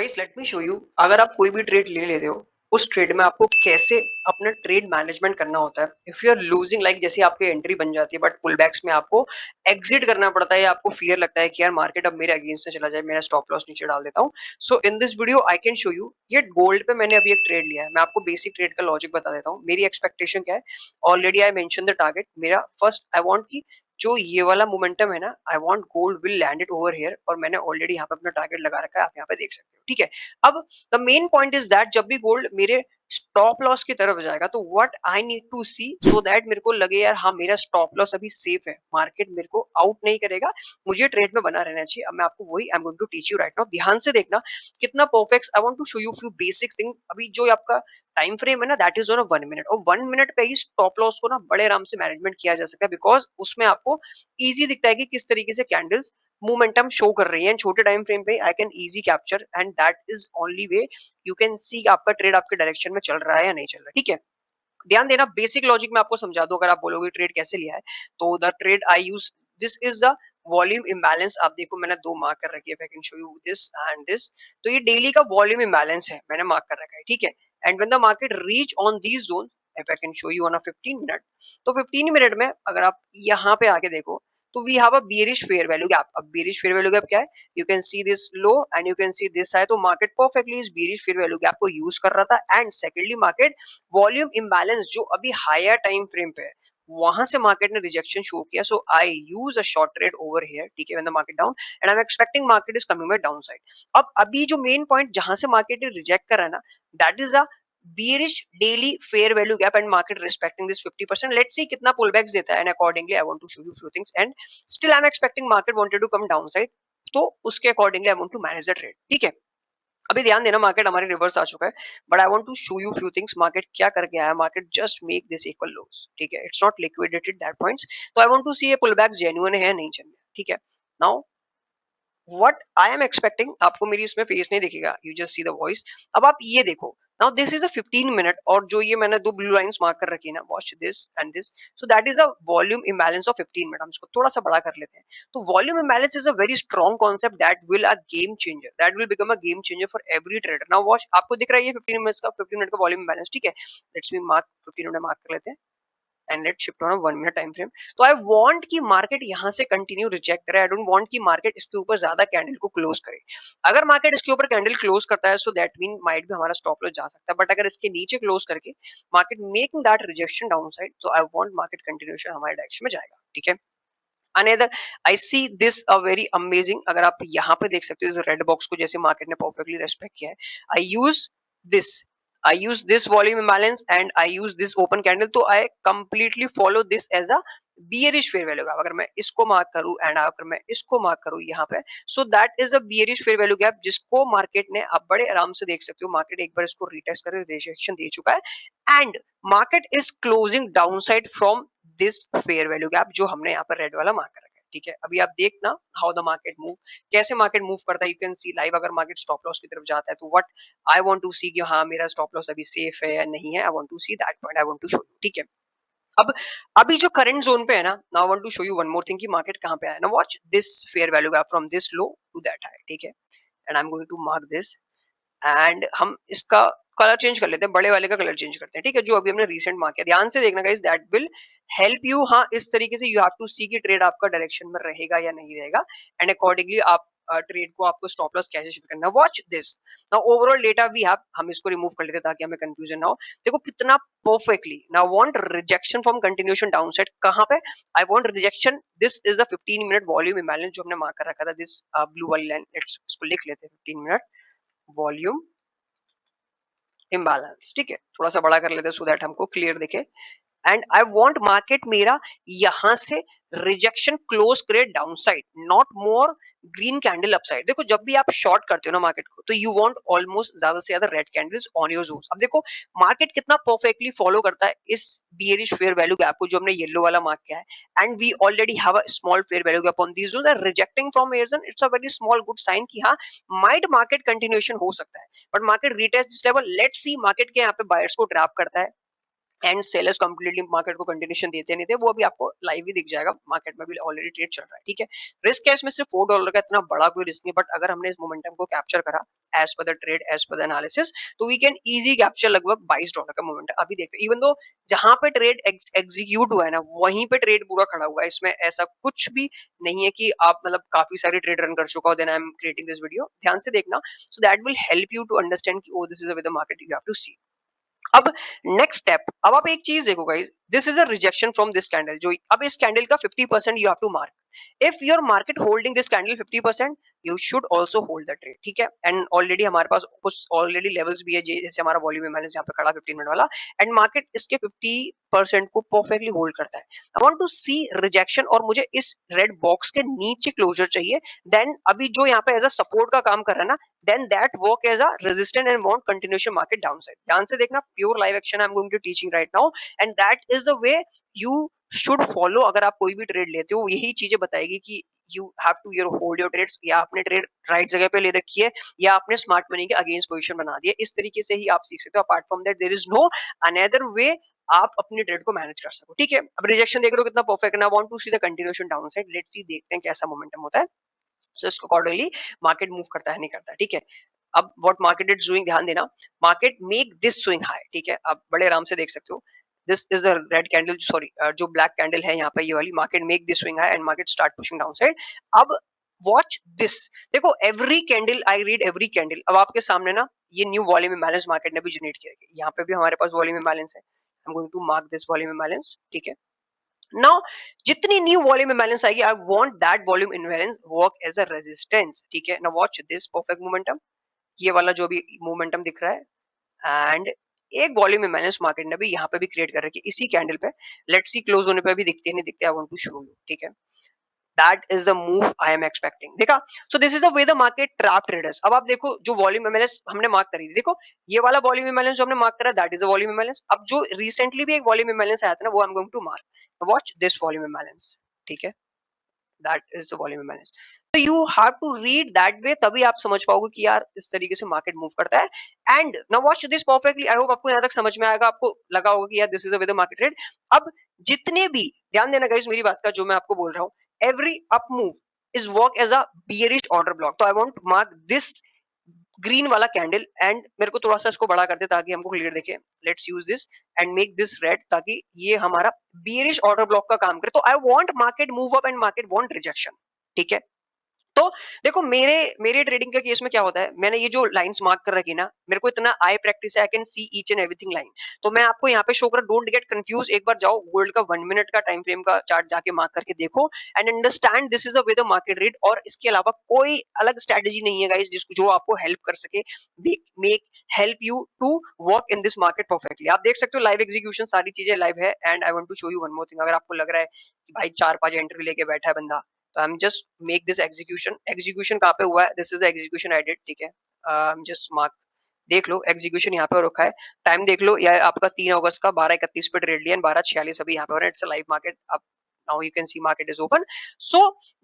Guys let me show you. अगर आप कोई भी ट्रेड ले लेते हो, उस ट्रेड में आपको कैसे अपना ट्रेड मैनेजमेंट करना होता है। If you are losing, like जैसे आपकी एंट्री बन जाती है बट पुल बैक्स में आपको एग्जिट करना पड़ता है या आपको फियर लगता है कि यार मार्केट अब मेरे अगेंस्ट से चला जाए, मेरा स्टॉप लॉस नीचे डाल देता हूँ। So in this video I can show you. ये गोल्ड पे मैंने अभी एक ट्रेड लिया है, मैं आपको बेसिक ट्रेड का लॉजिक बता देता हूँ। मेरी एक्सपेक्टेशन क्या है, already I mention the target. मेरा फर्स्ट आई वांट की जो ये वाला मोमेंटम है ना, I want gold will land it over here, और मैंने ऑलरेडी यहाँ पे अपना टारगेट लगा रखा है, आप यहाँ पे देख सकते हो। ठीक है, अब the main point is that जब भी गोल्ड मेरे स्टॉप लॉस की तरफ जाएगा तो what I need to see so that मेरे को लगे यार हाँ मेरा स्टॉप लॉस अभी सेफ है, मार्केट मेरे को आउट नहीं करेगा, मुझे ट्रेड में बना रहना चाहिए। अब मैं आपको वही I am going to teach you right now. ध्यान से देखना कितना perfect. I want to show you few basic thing. अभी जो आपका टाइम फ्रेम है ना, that is on a 1 minute, और 1 मिनट पे ही स्टॉप लॉस को ना बड़े आराम से मैनेजमेंट किया जा सकता है, बिकॉज उसमें आपको इजी दिखता है कि किस तरीके से कैंडल्स मोमेंटम शो कर रही है। छोटे टाइम फ्रेम पे I can easy capture, and that is only way you can सी आपका ट्रेड आपके डायरेक्शन में चल रहा है या नहीं चल रहा है। ठीक है, ध्यान देना, बेसिक लॉजिक में आपको समझा दूं। अगर आप बोलोगे ट्रेड कैसे लिया है, तो the trade I use, this is the volume imbalance. आप देखो मैंने दो मार्क कर रखी है, आई can show you this and this. तो ये डेली का वॉल्यूम इम्बैलेंस है, मैंने मार्क कर रखा है। ठीक है, and when the market reach on these zone, if I can show you on a 15 minute, तो 15 मिनट में अगर आप यहाँ पे आके देखो तो we have a bearish fair value gap. अब बेरिश फेयर वैल्यू गैप क्या है, you can see this low and you can see this high. तो मार्केट परफेक्टली इस बेरिश फेयर वैल्यू गैप को यूज कर रहा था। And secondly market volume imbalance जो अभी हायर टाइम फ्रेम पे है, वहां से मार्केट ने रिजेक्शन शो किया। So I use a short trade over here. ठीक है, when the market down and I am expecting market is coming by down side. अब अभी जो मेन पॉइंट जहां से मार्केट ने रिजेक्ट करा है ना, that is the bearish daily fair value gap and market respecting this 50%. Let's see कितना pullbacks देता है, and accordingly I want to show you few things, and still I'm expecting market wanted to come downside, तो उसके accordingly I want to manage the trade. ठीक है, अभी ध्यान देना, मार्केट हमारे रिवर्स आ चुका है, but I want to show you few things. Market क्या करके आया, market just make this equal lows. ठीक है, it's not liquidated that points. तो आई वांट टू सी ये पुल बैक जेन्युइन है नहीं जेन्युइन। ठीक है, now what I am expecting, आपको मेरी इसमें फेस नहीं दिखेगा, you just see the voice. अब आप ये देखो, now this is a 15 minute, और जो ये मैंने दो ब्लू लाइंस मार्क कर रखी है ना, watch this and this, so that is a volume imbalance of 15 minute. हम इसको थोड़ा सा बड़ा कर लेते हैं। तो volume imbalance is a very strong concept that will a game changer, that will become a game changer for every trader. Now watch, आपको दिख रहा है ये 15 मिनट का वॉल्यूम इम्बैलेंस। ठीक है, let's me mark 15 minute mark कर लेते हैं, and let shift on a 1 minute time frame. तो आई वांट कि मार्केट यहां से कंटिन्यू रिजेक्ट करे, आई डोंट वांट कि मार्केट इसके ऊपर ज्यादा कैंडल को क्लोज करे। अगर मार्केट इसके ऊपर कैंडल क्लोज करता है, सो दैट मीन माइट भी हमारा स्टॉप लॉस जा सकता है, बट अगर इसके नीचे क्लोज करके market making that rejection down side, तो आई वांट मार्केट कंटिन्यूएशन हमारे डायरेक्शन में जाएगा। ठीक है, another I see this a very amazing. अगर आप यहाँ पे देख सकते हो इस रेड बॉक्स को, जैसे मार्केट ने परफेक्टली रेस्पेक्ट किया है, I use this I use this volume imbalance and I use this open candle, तो I completely follow this as a bearish fair value gap। अगर मैं इसको मार्क करूं एंड अगर मैं इसको मार्क करूं यहाँ पे, so that is a bearish fair value gap, जिसको मार्केट ने, आप बड़े आराम से देख सकते हो, मार्केट एक बार इसको रीटेस्ट कर रिजेक्शन दे चुका है, and market is closing downside from this fair value gap जो हमने यहाँ पर रेड वाला मार्क कर रखा है। ठीक है, अभी आप देखना हाउ द मार्केट मूव, कैसे मार्केट मूव करता है, यू कैन सी लाइव। अगर मार्केट स्टॉप लॉस की तरफ जाता है, तो व्हाट आई वांट टू सी कि हाँ मेरा स्टॉप लॉस अभी सेफ है या नहीं है, I want to see that point, I want to show you. ठीक है, अब अभी जो करंट जोन पे है ना, now I want to show you one more thing कि मार्केट कहाँ पे है ना। Watch this fair value gap from this low to that high. ठीक है, and I am going to mark this, and हम इसका कलर चेंज कर लेते हैं, बड़े वाले का कलर चेंज करते हैं। ठीक है, जो अभी हमने रिसेंट मार्क किया, ध्यान से देखना guys, that will help you. हाँ, इस तरीके से यू हैव टू सी कि ट्रेड आपका डायरेक्शन में रहेगा या नहीं रहेगा, एंड अकॉर्डिंगली आप ट्रेड को आपको स्टॉप लॉस कैसे शिफ्ट करना है। Watch this, now overall data we have, हम इसको रिमूव कर लेते हैं ताकि हमें कंफ्यूजन ना हो। देखो कितना perfectly, now want rejection from continuation downside, कहां पे, I want rejection, this is the 15 minute volume imbalance जो हमने मार्क कर रखा था, दिस ब्लू वाली लाइन, लेट्स इसको लिख लेते हैं, 15 मिनट वॉल्यूम इम्बैलेंस। ठीक है, थोड़ा सा बड़ा कर लेते हैं सो दैट हमको क्लियर दिखे, एंड आई वांट मार्केट मेरा यहां से रिजेक्शन क्लोज करे downside, not more green candle upside. देखो जब भी आप शॉर्ट करते हो ना मार्केट को, तो यू वांट ऑलमोस्ट ज्यादा से ज्यादा red candles on your zones. अब देखो मार्केट कितना परफेक्टली फॉलो करता है इस बियरिश फेयर वैल्यू गैप को जो हमने येलो वाला मार्क किया है, and we already have a small fair value gap on these zones, and rejecting from air zone, it's a very small good sign कि हाँ माइट मार्केट कंटिन्यूएशन हो सकता है, but market retest this level. Let's see market के यहाँ पे buyers को trap करता है एंड सेलर्स कंप्लीटली मार्केट को कंटिन्यूशन देते नहीं थे, वो अभी आपको लाइव ही दिख जाएगा, मार्केट में भी ऑलरेडी ट्रेड चल रहा है, ठीक है। रिस्क है इसमें सिर्फ $4 का, इतना बड़ा कोई रिस्क नहीं, बट अगर हमने इस मोमेंटम को कैप्चर करा as per the trade, as per the analysis, तो वी कैन इजी कैप्चर लगभग $22 का मोमेंटम। अभी देखते हैं, इवन दो जहां पे ट्रेड एग्जीक्यूट हुआ है ना, वहीं पे ट्रेड पूरा खड़ा हुआ है, इसमें ऐसा कुछ भी नहीं है कि आप मतलब काफी सारी ट्रेड रन कर चुका हो then I am creating this video. ध्यान से देखना, so that will help you to understand कि oh this is the market you have to see. अब नेक्स्ट स्टेप, अब आप एक चीज देखो guys, this is a rejection from this candle, जो अब इस कैंडल का 50% you have to mark. If your market holding this candle 50%, you should also hold the trade, ठीक है। एंड ऑलरेडी हमारे पास कुछ ऑलरेडी लेवल्स भी है, जैसे हमारा वॉल्यूम इम्बैलेंस यहाँ पे खड़ा 15 मिनट वाला, एंड मार्केट इसके 50% को परफेक्टली होल्ड करता है। I want to see rejection, और मुझे इस रेड बॉक्स के नीचे क्लोजर चाहिए, देन अभी जो यहाँ पे एज अ सपोर्ट का काम कर रहा है ना, then that work as a resistance and want continuation market downside. ध्यान से देखना, pure live action I'm going to teaching right now, and that is the way you should follow। अगर आप कोई भी ट्रेड लेते हो, यही चीजें बताएगी कि you have to your hold your trades, या आपने ट्रेड राइट जगह पे ले रखी है, या आपने स्मार्ट मनी के अगेंस्ट पोजीशन बना दी है। इस तरीके से ही आप सीख सकते हो। Apart from that there is no another way आप अपनी ट्रेड को मैनेज कर सको, ठीक है। अब रिजेक्शन देख रहे हो कितना परफेक्ट है। Want to see the continuation downside, let's see, देखते हैं कैसा मोमेंटम होता है। सो इसको अकॉर्डिंगली मार्केट मूव करता है नहीं करता है, ठीक है। अब व्हाट मार्केट इज डूइंग, ध्यान देना, market make this swing high, ठीक है। आप बड़े आराम से देख सकते हो, this is the red candle, sorry जो ब्लैक कैंडल है यहाँ पे ये वाली, market make this swing high and market start pushing down side. अब वॉच दिस, देखो every candle, I read every candle. अब आपके सामने ना ये न्यू वॉल्यूम इम्बैलेंस मार्केट ने भी जनरेट किया है, यहाँ पे भी हमारे पास वॉल्यूम इम्बैलेंस है। I am going to mark this volume imbalance, ठीक है। नाउ जितनी न्यू वॉल्यूम इम्बैलेंस आएगी, I want that volume imbalance work as a resistance, ठीक है। Now watch this perfect momentum, ये वाला जो भी मोमेंटम दिख रहा है, एंड एक वॉल्यूम इम्बैलेंस मार्केट ने भी यहाँ पे भी क्रिएट कर रखी है इसी कैंडल पे। लेट्स सी क्लोज होने पे भी दिखते हैं नहीं दिखते, I want to show you, ठीक है। That is the move I am expecting, देखा। So this is the way the market trap traders. अब आप देखो जो वॉल्यूम इम्बैलेंस हमने मार्क करी थी, देखो ये वाला वॉल्यूम इम्बैलेंस जो हमने मार्क करा, that is the volume imbalance. अब जो रिसेंटली भी एक वॉल्यूम इम्बैलेंस आया था ना, वो I am going to mark, watch this volume imbalance, ठीक है। That is the volume imbalance. तो you have to read that way, तभी आप समझ पाओगे कि यार इस तरीके से मार्केट मूव करता है। And now watch this perfectly, I hope आपको यहाँ तक समझ में आएगा, आपको लगा होगा कि यार this is the way the market trade. अब जितने भी, ध्यान देना गाइस मेरी बात का, जो मैं आपको बोल रहा हूँ, every up move is work as a bearish order block. तो I want to mark this green वाला कैंडल, एंड मेरे को थोड़ा सा इसको बड़ा कर दे ताकि हमको क्लियर दिखे। Let's use this and make this red, ताकि ये हमारा बियरिश ऑर्डर ब्लॉक का काम करे। तो I want market move up and market want rejection, ठीक है। तो देखो मेरे मेरे ट्रेडिंग के केस में क्या होता है, मैंने ये जो लाइंस मार्क कर रखी ना, मेरे को इतना आई प्रैक्टिस है, I can see each and everything line. तो मैं आपको यहाँ पे शो कर, डोंट गेट कंफ्यूज, एक बार जाओ गोल्ड का 1 मिनट का टाइम फ्रेम का चार्ट जाके मार्क करके देखो, and understand this is the way the market read. और इसके अलावा कोई अलग स्ट्रेटजी नहीं है गाइस जिसको जो आपको हेल्प कर सके, make help you to work in this market perfectly. आप देख सकते हो लाइव एग्जीक्यूशन, सारी चीजें लाइव है। And I want to show you one more thing, अगर आपको लग रहा है कि भाई 4-5 एंट्री लेके बैठा है बंदा, तो I am just make this execution. Execution कहाँ पे हुआ है, this is the execution I did, ठीक है। आई एम जस्ट मार्क, देख लो एग्जीक्यूशन यहाँ पे हो रखा है। टाइम देख लो, यह आपका 3 अगस्त का 12:31 पे ट्रेड लिया, 12:46 अभी यहाँ पे हो रहा है। It's a live market. अब now you can see market is open, so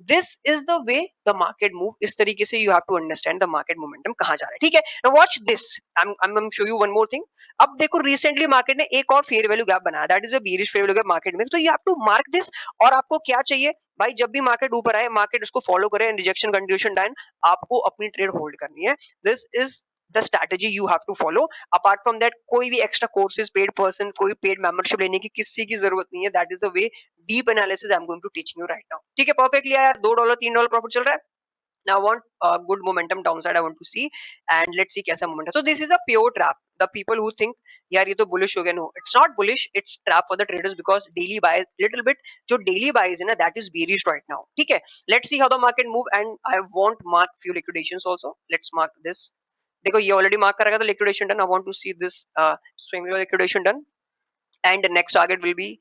this is the way the market move। इस तरीके से you have to understand the market momentum कहाँ जा रहा है, ठीक है। now watch this, I'm show you one more thing। अब देखो रिसेंटली मार्केट ने एक और फेयर वैल्यू गैप बनाया, that is a bearish fair value gap market में। तो you have to mark this। और आपको क्या चाहिए भाई, जब भी मार्केट ऊपर आए, मार्केट उसको फॉलो करे, रिजेक्शन कंटिन्यूएशन डाउन, आपको अपनी ट्रेड होल्ड करनी है। This is the strategy you have to follow. Apart from that कोई भी एक्स्ट्रा कोर्सेज, पेड पर्सन, कोई पेड मेंबरशिप लेने की किसी की जरूरत नहीं है। That is the way deep analysis I am going to teaching you right now, ठीक है। परफेक्टली यार, $2 $3 प्रॉफिट चल रहा है। Now I want a good momentum downside I want to see, and let's see कैसा momentum। So this is a pure trap। The people who think यार ये तो bullish हो गया, no, it's not bullish, it's trap for the traders, because daily buys little bit, जो daily buys है ना, that is bearish right now, ठीक है। Let's see how the market move, and I want mark few liquidations also। Let's mark this। देखो ये already mark कर रखा था, liquidation done. I want to see this swing liquidation done, and next target will be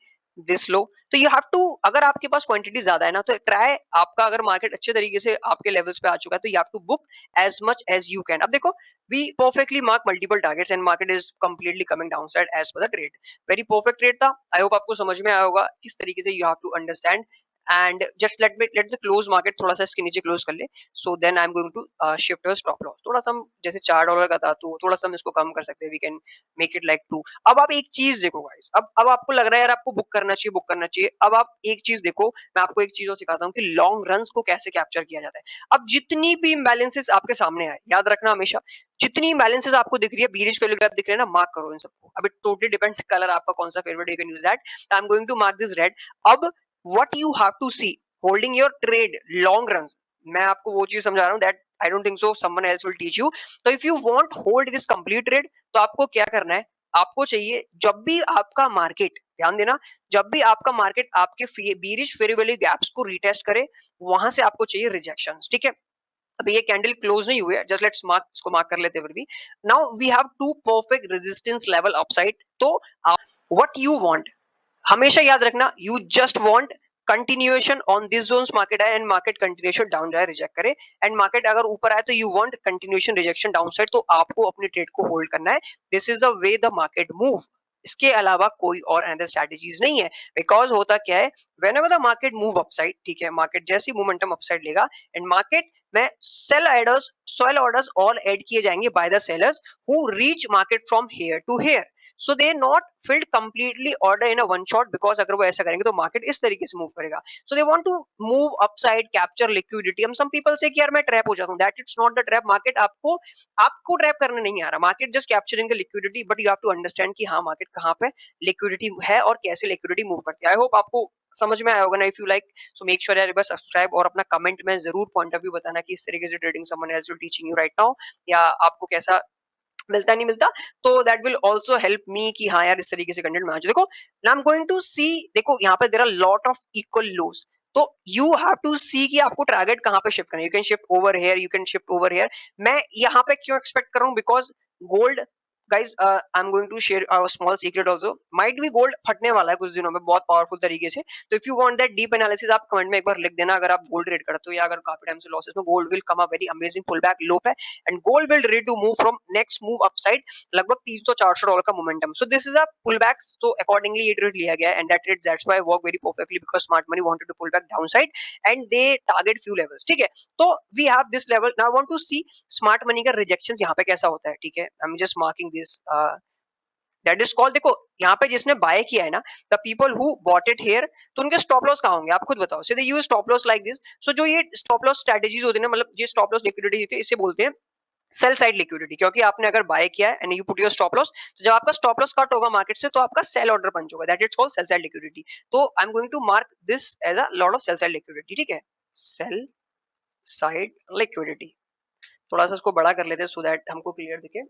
this low. तो you have to, अगर आपके पास quantity ज्यादा है ना, तो ट्राई, आपका अगर मार्केट अच्छे तरीके से आपके लेवल्स पे आ चुका है, तो you have to book as much as you can. अब देखो we perfectly mark multiple targets and market is completely coming down side as per the trade. Very perfect trade था। आई होप आपको समझ में आया होगा किस तरीके से you have to understand and just let's close market, थोड़ा सा इसके नीचे क्लोज कर ले. So then I am going to shift a stop loss. थोड़ा सा हम जैसे $4 का था तो थोड़ा सा हम इसको कम कर सकते हैं. We can make it like 2. अब आप एक चीज देखो गाइस, अब आपको लग रहा है यार आपको बुक करना चाहिए, बुक करना चाहिए. अब आप एक चीज देखो, मैं आपको एक चीज और सिखाता हूँ कि लॉन्ग रन्स को कैसे कैप्चर किया जाता है. अब जितनी भी इम्बैलेंसेस आपके सामने आए, याद रखना हमेशा, जितनी इम्बैलेंसेस आपको दिख रही है, बीरिश वैल्यू गैप दिख रहे हैं ना, मार्क करो इन सबको. अब इट टोटली डिपेंड्स कलर आपका कौन सा favourite, you can use that. I am going to mark this red. अब what you have to see holding your trade long run, मैं आपको वो चीज समझा रहा हूँ that I don't think so someone else will teach you. तो if you want hold this complete trade, तो आपको क्या करना है, आपको चाहिए जब भी आपका मार्केट, ध्यान देना, जब भी आपका मार्केट आपके बीरिश फेयर वैल्यू गैप्स को रीटेस्ट करे, वहां से आपको चाहिए रिजेक्शन. ठीक है, अभी ये कैंडल क्लोज नहीं हुए, जस्ट लेट्स मार्क, इसको मार्क कर लेते हैं. Now we have to perfect resistance level upside. तो व्हाट यू वांट, हमेशा याद रखना, you just want continuation on this zones market है, एंड मार्केट कंटिन्यूएशन डाउन जाए, रिजेक्ट करे, एंड मार्केट अगर ऊपर आए तो you want continuation rejection down side. तो आपको अपने ट्रेड को होल्ड करना है. This is the way the market move. इसके अलावा कोई और अनदर स्ट्रेटजीज नहीं है. बिकॉज होता क्या है, whenever the market move upside, ठीक है, मार्केट जैसी मोमेंटम अपसाइड लेगा, एंड मार्केट में सेल ऑर्डर्स ऑल ऐड किए जाएंगे by the sellers who reach market from here to here. So they not filled completely order in a one shot, because अगर वो ऐसा करेंगे तो मार्केट इस तरीके से मूव करेगा. So they want to move upside, capture liquidity. हम सम पीपल से कि यार मैं ट्रैप हो जाता हूं, that it's not the trap. Market आपको ट्रैप करने नहीं आ रहा, market just capturing the liquidity. But you have to understand कि हाँ मार्केट कहाँ पे लिक्विडिटी है और कैसे लिक्विडिटी मूव करती है. आई होप आपको समझ में आया होगा ना. If you like, so make sure यार बस सब्सक्राइब और अपना कमेंट में जरूर पॉइंट ऑफ व्यू बताना कि इस तरीके से trading someone else will teaching you right now, या आपको कैसा मिलता नहीं मिलता. तो that will also help me कि हाँ यार इस तरीके से कंटेंट में देखो. Now I am going to see, देखो यहाँ पे there are lot of equal lows. तो यू हैव टू सी कि आपको टारगेट कहाँ पे शिफ्ट करना है. You can shift over here, you can shift over here. मैं यहाँ पे क्यों एक्सपेक्ट कर रहा हूँ, because gold, guys I am going to share a small secret also, might be gold फटने वाला है कुछ दिनों में बहुत पावरफुल तरीके से. तो if you want that deep analysis, आप कमेंट में एक बार लिख देना अगर आप गोल्ड ट्रेड करते हो, या अगर काफी टाइम से लॉसेस में, gold will come a very amazing pull back low पे, and gold will ready to move from next move upside लगभग $300-400 का momentum. So this is a pull back. तो अकॉर्डिंगली ये ट्रेड लिया गया, and that trade that's why work very perfectly, because smart money wanted to pull back downside and they target few levels. ठीक है, तो we have this level. Now I want to see smart money का rejections यहाँ पे कैसा होता है. ठीक है, I am just marking this, that is called, देखो यहाँ पे जिसने बाय किया है ना, the people who bought it here, तो उनके स्टॉप लॉस कहाँ होंगे आप खुद बताओ. So they use stop loss like this. सो जो ये स्टॉप लॉस स्ट्रेटजीज होती है ना, मतलब ये स्टॉप लॉस लिक्विडिटी होती है, इसे बोलते हैं सेल साइड लिक्विडिटी. क्योंकि आपने अगर बाय किया है and you put your stop loss, तो जब आपका स्टॉप लॉस कट होगा मार्केट से, तो आपका सेल ऑर्डर पंच होगा, that is called sell side liquidity. So I am going to mark this as a lot of sell side liquidity. ठीक है, सेल साइड लिक्विडिटी. थोड़ा सा इसको बड़ा कर लेते हैं सो दैट हमको क्लियर दिखे.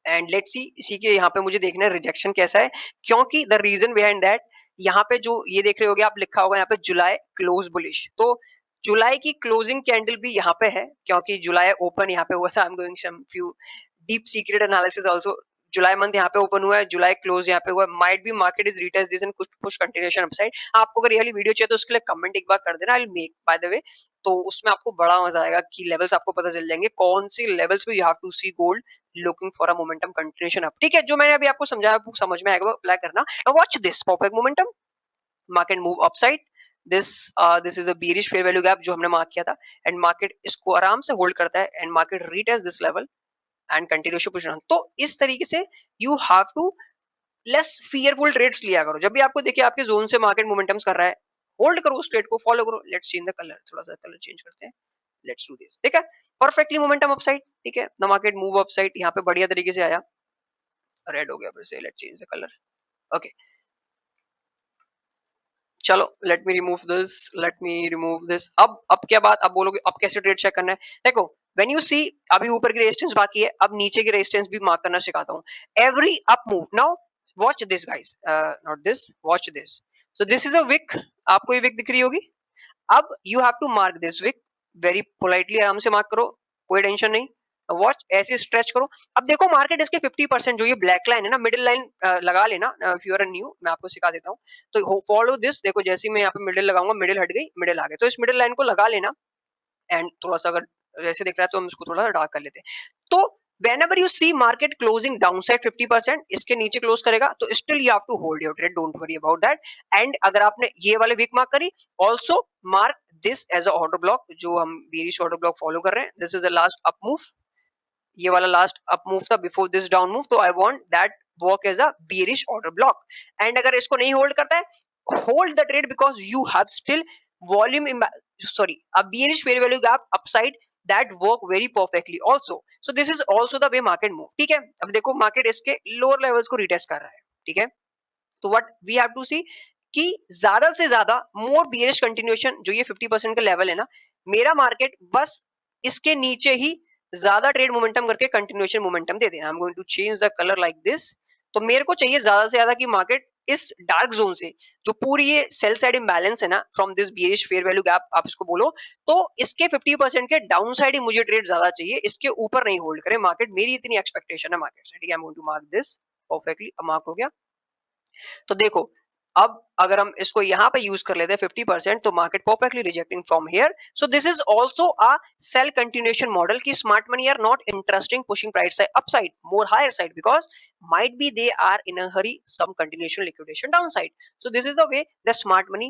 एंड लेट्स सी, इसी के यहाँ पे मुझे देखना है रिजेक्शन कैसा है, क्योंकि द रीजन बिहाइंड दैट, यहाँ पे जो ये देख रहे होगे आप, लिखा होगा यहाँ पे जुलाई क्लोज बुलिश. तो जुलाई की क्लोजिंग कैंडल भी यहाँ पे है, क्योंकि जुलाई ओपन यहाँ पे हुआ था. I am going some few deep secret analysis also. जुलाई मंथ यहाँ पे ओपन हुआ है, जुलाई क्लोज यहाँ पे हुआ. Might be market is retest this and कुछ पुश कंटिन्यूएशन अपसाइड. आपको अगर ये वाली वीडियो चाहिए तो उसके लिए कमेंट एक बार कर देना, I will make by the way. तो उसमें आपको बड़ा मजा आएगा कि लेवल्स आपको पता चल जाएंगे कौन सी लेवल्स पे you have to see gold looking for a momentum continuation up. ठीक है, जो मैंने अभी आपको समझाया आपको समझ में आएगा, अप्लाई करना. Now watch this perfect momentum, market move upside. This this is a bearish fair value gap जो हमने मार्क किया था, एंड मार्केट इसको आराम से होल्ड करता है, and market retest this level and continues to push on. तो इस तरीके से you have to less fearful trades लिया करो. जब भी आपको देखिए आपके जोन से मार्केट मोमेंटम्स कर रहा है, होल्ड करो उस ट्रेड को, फॉलो करो. लेट्स चेंज द कलर, थोड़ा सा कलर चेंज करते हैं. Let's do this. ठीक है, परफेक्टली मोमेंटम अपसाइड. ठीक है, द मार्केट मूव अपसाइड, यहाँ पे बढ़िया तरीके से आया. रेड हो गया फिर से, let's change the colour. Okay, चलो let me remove this, let me remove this. अब क्या बात, अब बोलोगे अब कैसे ट्रेड चेक करना है. देखो, व्हेन यू सी, अभी ऊपर की रेजिस्टेंस बाकी है, अब नीचे की रेजिस्टेंस भी मार्क करना सिखाता हूँ. Every up move, now watch this guys, not this, watch this. So this is a wick, आपको ये विक दिख रही होगी. अब you have to mark this wick very politely, आराम से मार्क करो, कोई टेंशन नहीं. वॉच ऐसे स्ट्रेच करो. अब देखो मार्केट इसके 50%, जो ये ब्लैक लाइन है ना, मिडिल लाइन लगा लेना. इफ यू आर न्यू, मैं आपको सिखा देता हूँ. तो फॉलो दिस. देखो जैसे ही मैं यहाँ पे मिडिल लगाऊंगा, मिडिल हट गई, मिडिल आ गई, तो इस मिडिल लाइन को लगा लेना. एंड थोड़ा सा अगर जैसे दिख रहा है तो हम इसको थोड़ा डार्क कर लेते हैं. तो whenever you see market closing downside 50%, इसके नीचे क्लोज करेगा तो still you have to hold your trade, don't worry about that. And अगर आपने ये वाले वीक मार्क करी, also mark this as a order block, जो हम bearish order block follow कर रहे हैं. This is the last up move, ये वाला लास्ट अप मूव था बिफोर दिस डाउन मूव, तो I want that work as a bearish order block. And अगर इसको नहीं होल्ड करता है, hold the trade because you have still volume, sorry, a bearish fair value gap upside that work very perfectly also. So this is also the way market move. ठीक है, अब देखो market इसके लोअर लेवल्स को retest कर रहा है. ठीक है, तो व्हाट वी हैव टू सी कि ज्यादा से ज्यादा मोर बियरिश कंटिन्यूएशन, जो ये 50% का लेवल है ना, मेरा मार्केट बस इसके नीचे ही ज्यादा ट्रेड मोमेंटम करके कंटिन्यूएशन मोमेंटम दे देना. I am going to change the colour like this. तो मेरे को चाहिए ज्यादा से ज्यादा कि मार्केट इस डार्क जोन से, जो पूरी ये सेल साइड इम्बैलेंस है ना, from this bearish fair value gap आप इसको बोलो, तो इसके 50% के डाउन साइड ही मुझे ट्रेड ज्यादा चाहिए, इसके ऊपर नहीं होल्ड करे मार्केट. मेरी इतनी एक्सपेक्टेशन है मार्केट से. ठीक है, I am going to mark this perfectly. Mark हो गया. तो देखो, अब अगर हम इसको यहाँ पे यूज कर लेते हैं 50%, तो market perfectly rejecting from here. So this is also a sell continuation model की smart money are not interesting pushing price upside more higher side because might be they are in a hurry some continuation liquidation downside. So this is the way the smart money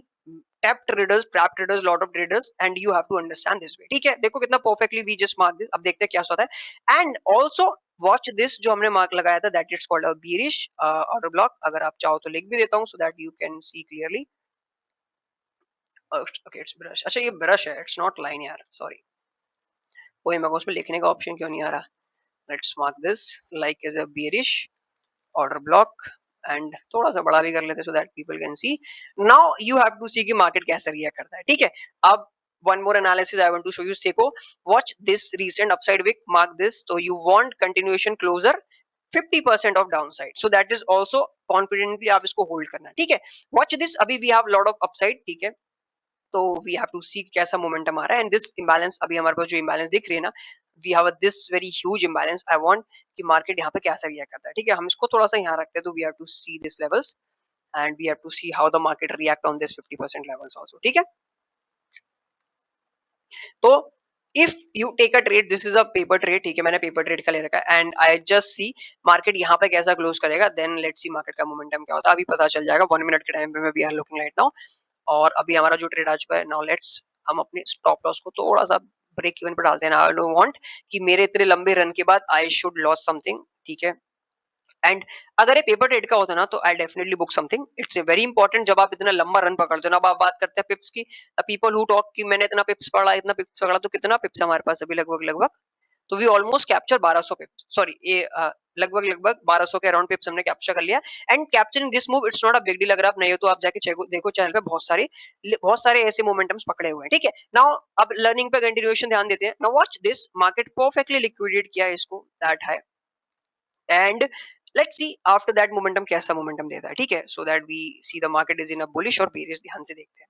tap traders, trap traders, lot of traders, and you have to understand this way. ठीक है, देखो कितना perfectly we just mark this. अब देखते हैं क्या होता है. And also watch this, जो हमने मार्क लगाया था, that it's called a bearish order block. अगर आप चाहो तो लिख भी देता हूँ so that you can see clearly. Okay, it's brush. अच्छा ये brush है, it's not line यार, sorry. वही मेरे को उसमें लिखने का ऑप्शन क्यों नहीं आ रहा. Let's mark this like as a bearish order block and थोड़ा सा बड़ा भी कर लेते so that people can see. Now you have to see कि मार्केट कैसे रिएक्ट करता है. ठीक है, अब one more analysis I want to show you. देखो, watch this recent upside wick, mark this. तो you want continuation closer 50% of downside, so that is also confidently आप इसको होल्ड करना. ठीक है, watch this. अभी we have lot of upside. ठीक है, तो वी हैव टू सी कैसा मोमेंटम आ रहा है. एंड दिस इम्बैलेंस, अभी हमारे पास जो इम्बैलेंस दिख रही है ना, we have this very huge imbalance. I want कि मार्केट यहाँ पे कैसा रिएक्ट करता है. ठीक है, हम इसको थोड़ा सा यहाँ रखते हैं. तो we have to see this levels and we have to see how the market react on this 50% levels also. ठीक है, तो if you take a trade, this is a paper trade. ठीक है, मैंने पेपर ट्रेड का ले रखा है and I just see market यहाँ पे कैसा क्लोज करेगा. देन लेट्स सी मार्केट का मोमेंटम क्या होता है. अभी पता चल जाएगा 1 मिनट के टाइम पे. We are looking right now, और अभी हमारा जो ट्रेड आ चुका है. नाउ लेट्स, हम अपने स्टॉप लॉस को थोड़ा सा ब्रेक इवन पे डालते हैं. आई डोंट वांट कि मेरे इतने लंबे रन के बाद आई शुड लॉस समथिंग. ठीक है, एंड अगर ये पेपर ट्रेड का होता ना, तो I definitely book something. It's a very important. जब आप इतना लंबा रन पकड़ते हो ना, अब आप बात करते हैं पिप्स की, पीपल हु टॉक कि मैंने इतना पिप्स पकड़ा, इतना पिप्स पकड़ा, तो कितना पिप्स हमारे पास अभी लगभग लगभग, तो we almost capture 1200 pips, sorry ये लगभग लगभग 1200 के अराउंड पिप्स हमने कैप्चर कर लिया. And capturing this move it's not a big deal. अगर आप नहीं हो तो आप जाके देखो चैनल पे, बहुत सारे ऐसे मोमेंटम्स पकड़े हुए हैं. ठीक है, नाउ अब लर्निंग पे कंटिन्यूएशन ध्यान देते हैं. Now watch this, market perfectly liquidate किया है इसको that high. And let's see after that momentum कैसा momentum देता है. ठीक है, so that we see the market is in a bullish और bearish. ध्यान से देखते हैं,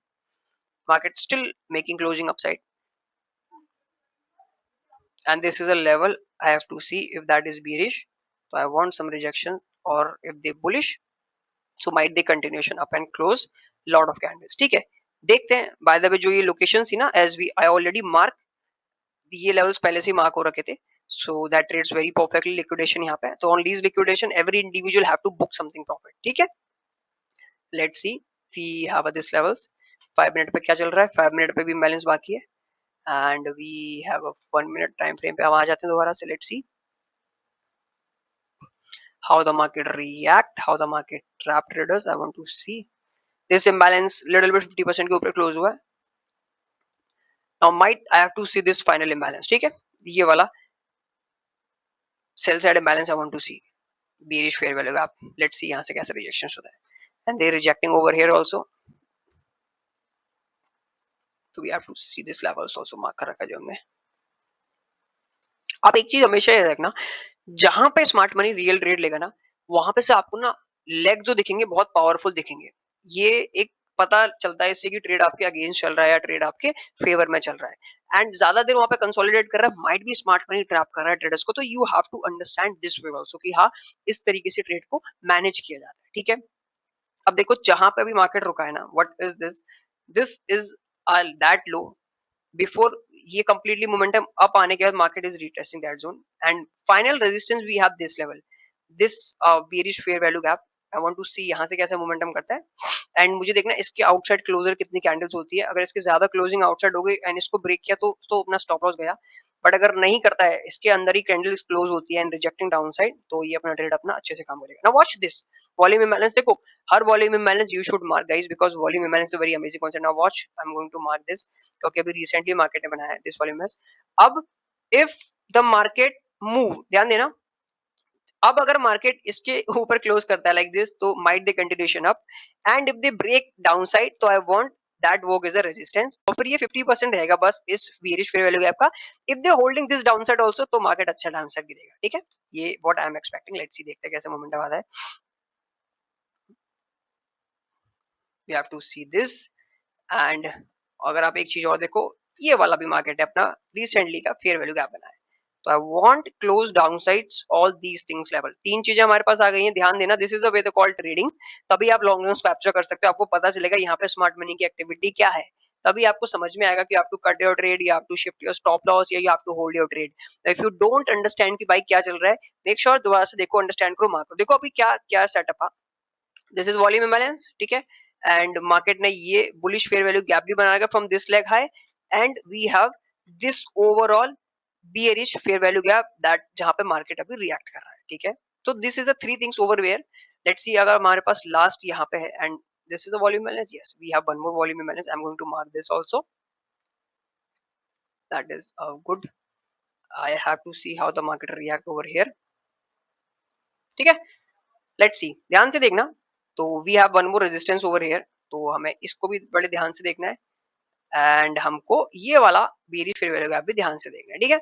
market still making closing upside and this is a level. I have to see if that is bearish, so I want some rejection, or if they bullish, so might they continuation up and close lot of candles. ठीक है, देखते हैं. by the way, जो ये location थी ना, as we I already mark, ये levels पहले से मार्क हो रखे थे, so that trades very perfectly liquidation यहाँ पे. तो on these liquidation every individual have to book something profit. ठीक है, let's see we have this levels. 5 minute पे क्या चल रहा है, 5 मिनट पे भी बैलेंस बाकी है and we have a 1 minute time frame पे हम आ जाते हैं दोबारा से. let's see how the market react, how the market trap traders. I want to see this imbalance little bit 50% के ऊपर क्लोज हुआ है. now might I have to see this final imbalance. ठीक है, ये वाला sell side imbalance I want to see, bearish fair value gap. let's see यहाँ से कैसे rejection होता है. and they rejecting over here also, so we have to see this levels also mark कर रखा है जो हमने. आप एक चीज हमेशा याद रखना, जहां पे स्मार्ट मनी रियल ट्रेड लेगा ना, वहां पे से आपको ना लेग जो दिखेंगे बहुत पावरफुल दिखेंगे. ये एक पता चलता है इससे कि ट्रेड आपके अगेंस्ट चल रहा है या ट्रेड आपके फेवर में चल रहा है. एंड ज्यादा देर वहां पे कंसोलिडेट कर रहा है, माइट भी स्मार्ट मनी ट्रैप कर रहा है ट्रेडर्स को. तो you have to understand this way also कि हाँ, इस तरीके से ट्रेड को मैनेज किया जाता है. ठीक है, अब देखो जहां पे अभी मार्केट रुका है ना, what is this, this is that low before ये कंप्लीटली मोमेंटम अप आने के बाद market is retesting that zone and final resistance we have this level, this bearish fair value gap. I want to see यहाँ से कैसे momentum करता है and मुझे देखना इसके आउटसाइड क्लोजर कितनी कैंडल्स होती है। अगर इसके ज्यादा क्लोजिंग आउटसाइड हो गई एंड इसको ब्रेक किया तो अपना स्टॉप लॉस गया, बट अगर नहीं करता है, इसके अंदर ही कैंडल्स क्लोज होती है एंड रिजेक्टिंग डाउनसाइड, तो ये अपना ट्रेड अपना अच्छे से काम करेगा। Now watch this volume imbalance. देखो हर volume imbalance you should mark guys, because volume imbalance is very amazing concept. Now watch, I am going to mark this, क्योंकि अभी रिसेंटली मार्केट ने बनाया है दिस वॉल्यूम इम्बैलेंस। अब if the market move, ध्यान देना, अब अगर मार्केट इसके ऊपर क्लोज करता है लाइक दिस, तो might they continuation up and if they break downside, तो I want that work as a resistance, और फिर ये 50% रहेगा बस इस बेरिश फेयर वैल्यू गैप का। If they holding this downside also, तो मार्केट अच्छा डाउनसाइड गिरेगा। ठीक है, ये what I am expecting. Let's see, देखते हैं कैसे मोमेंटम आता है। We have to see this and अगर आप एक चीज और देखो, ये वाला भी मार्केट है अपना रिसेंटली का फेयर वैल्यू गैप बना है, तो I want close downsides all these things level. तीन चीजें हमारे पास आ गई हैं, ध्यान देना, this is the way the call trading. तभी आप लॉन्ग रन कैप्चर कर सकते हो, आपको पता चलेगा यहाँ पे स्मार्ट मनी की एक्टिविटी क्या है। तभी आपको समझ में आएगा कि आप टू कट योर ट्रेड, या आप to shift your stop loss, या आप to hold your trade. If you don't understand कि भाई क्या चल रहा है, मेक श्योर दोबारा से देखो, अंडरस्टैंड करो, मार्क करो। देखो अभी क्या क्या सेटअप है, दिस इज वॉल्यूम इम्बैलेंस, ठीक है, एंड मार्केट ने ये बुलिश फेयर वैल्यू गैप भी बनाया from this leg high and we have this overall bearish fair value gap that जहां पे मार्केट अभी रिएक्ट कर रहा है। ठीक है, तो this is the three things over where. Let's see अगर हमारे पास लास्ट यहाँ पे है and this is the volume imbalance, yes we have one more volume imbalance, I am going to mark this also, that is good. I have to see how the market react over here. ठीक है, let's see, ध्यान से देखना। तो we have one more resistance over here, तो हमें इसको भी बड़े ध्यान से देखना है एंड हमको ये वाला बेरिश फेयर वैल्यू गैप भी ध्यान से देखना है। ठीक है,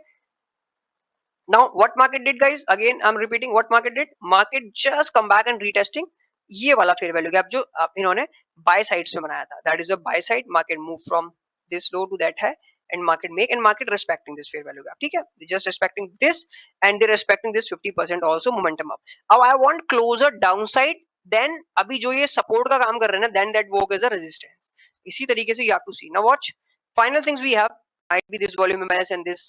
now what market did guys, again I am repeating what market did, market just come back and retesting ये वाला फेयर वैल्यू गैप जो इन्होंने बाय साइड्स में बनाया था, that is a buy side. Market move from this low to that है and market make and market respecting this fair value gap. ठीक है, they just respecting this and they respecting this 50% also momentum up. Now I want closer downside, then अभी जो ये support का काम कर रहे हैं ना, then that work is a resistance। इसी तरीके से you have to see, now watch final things we have might be this volume imbalance and this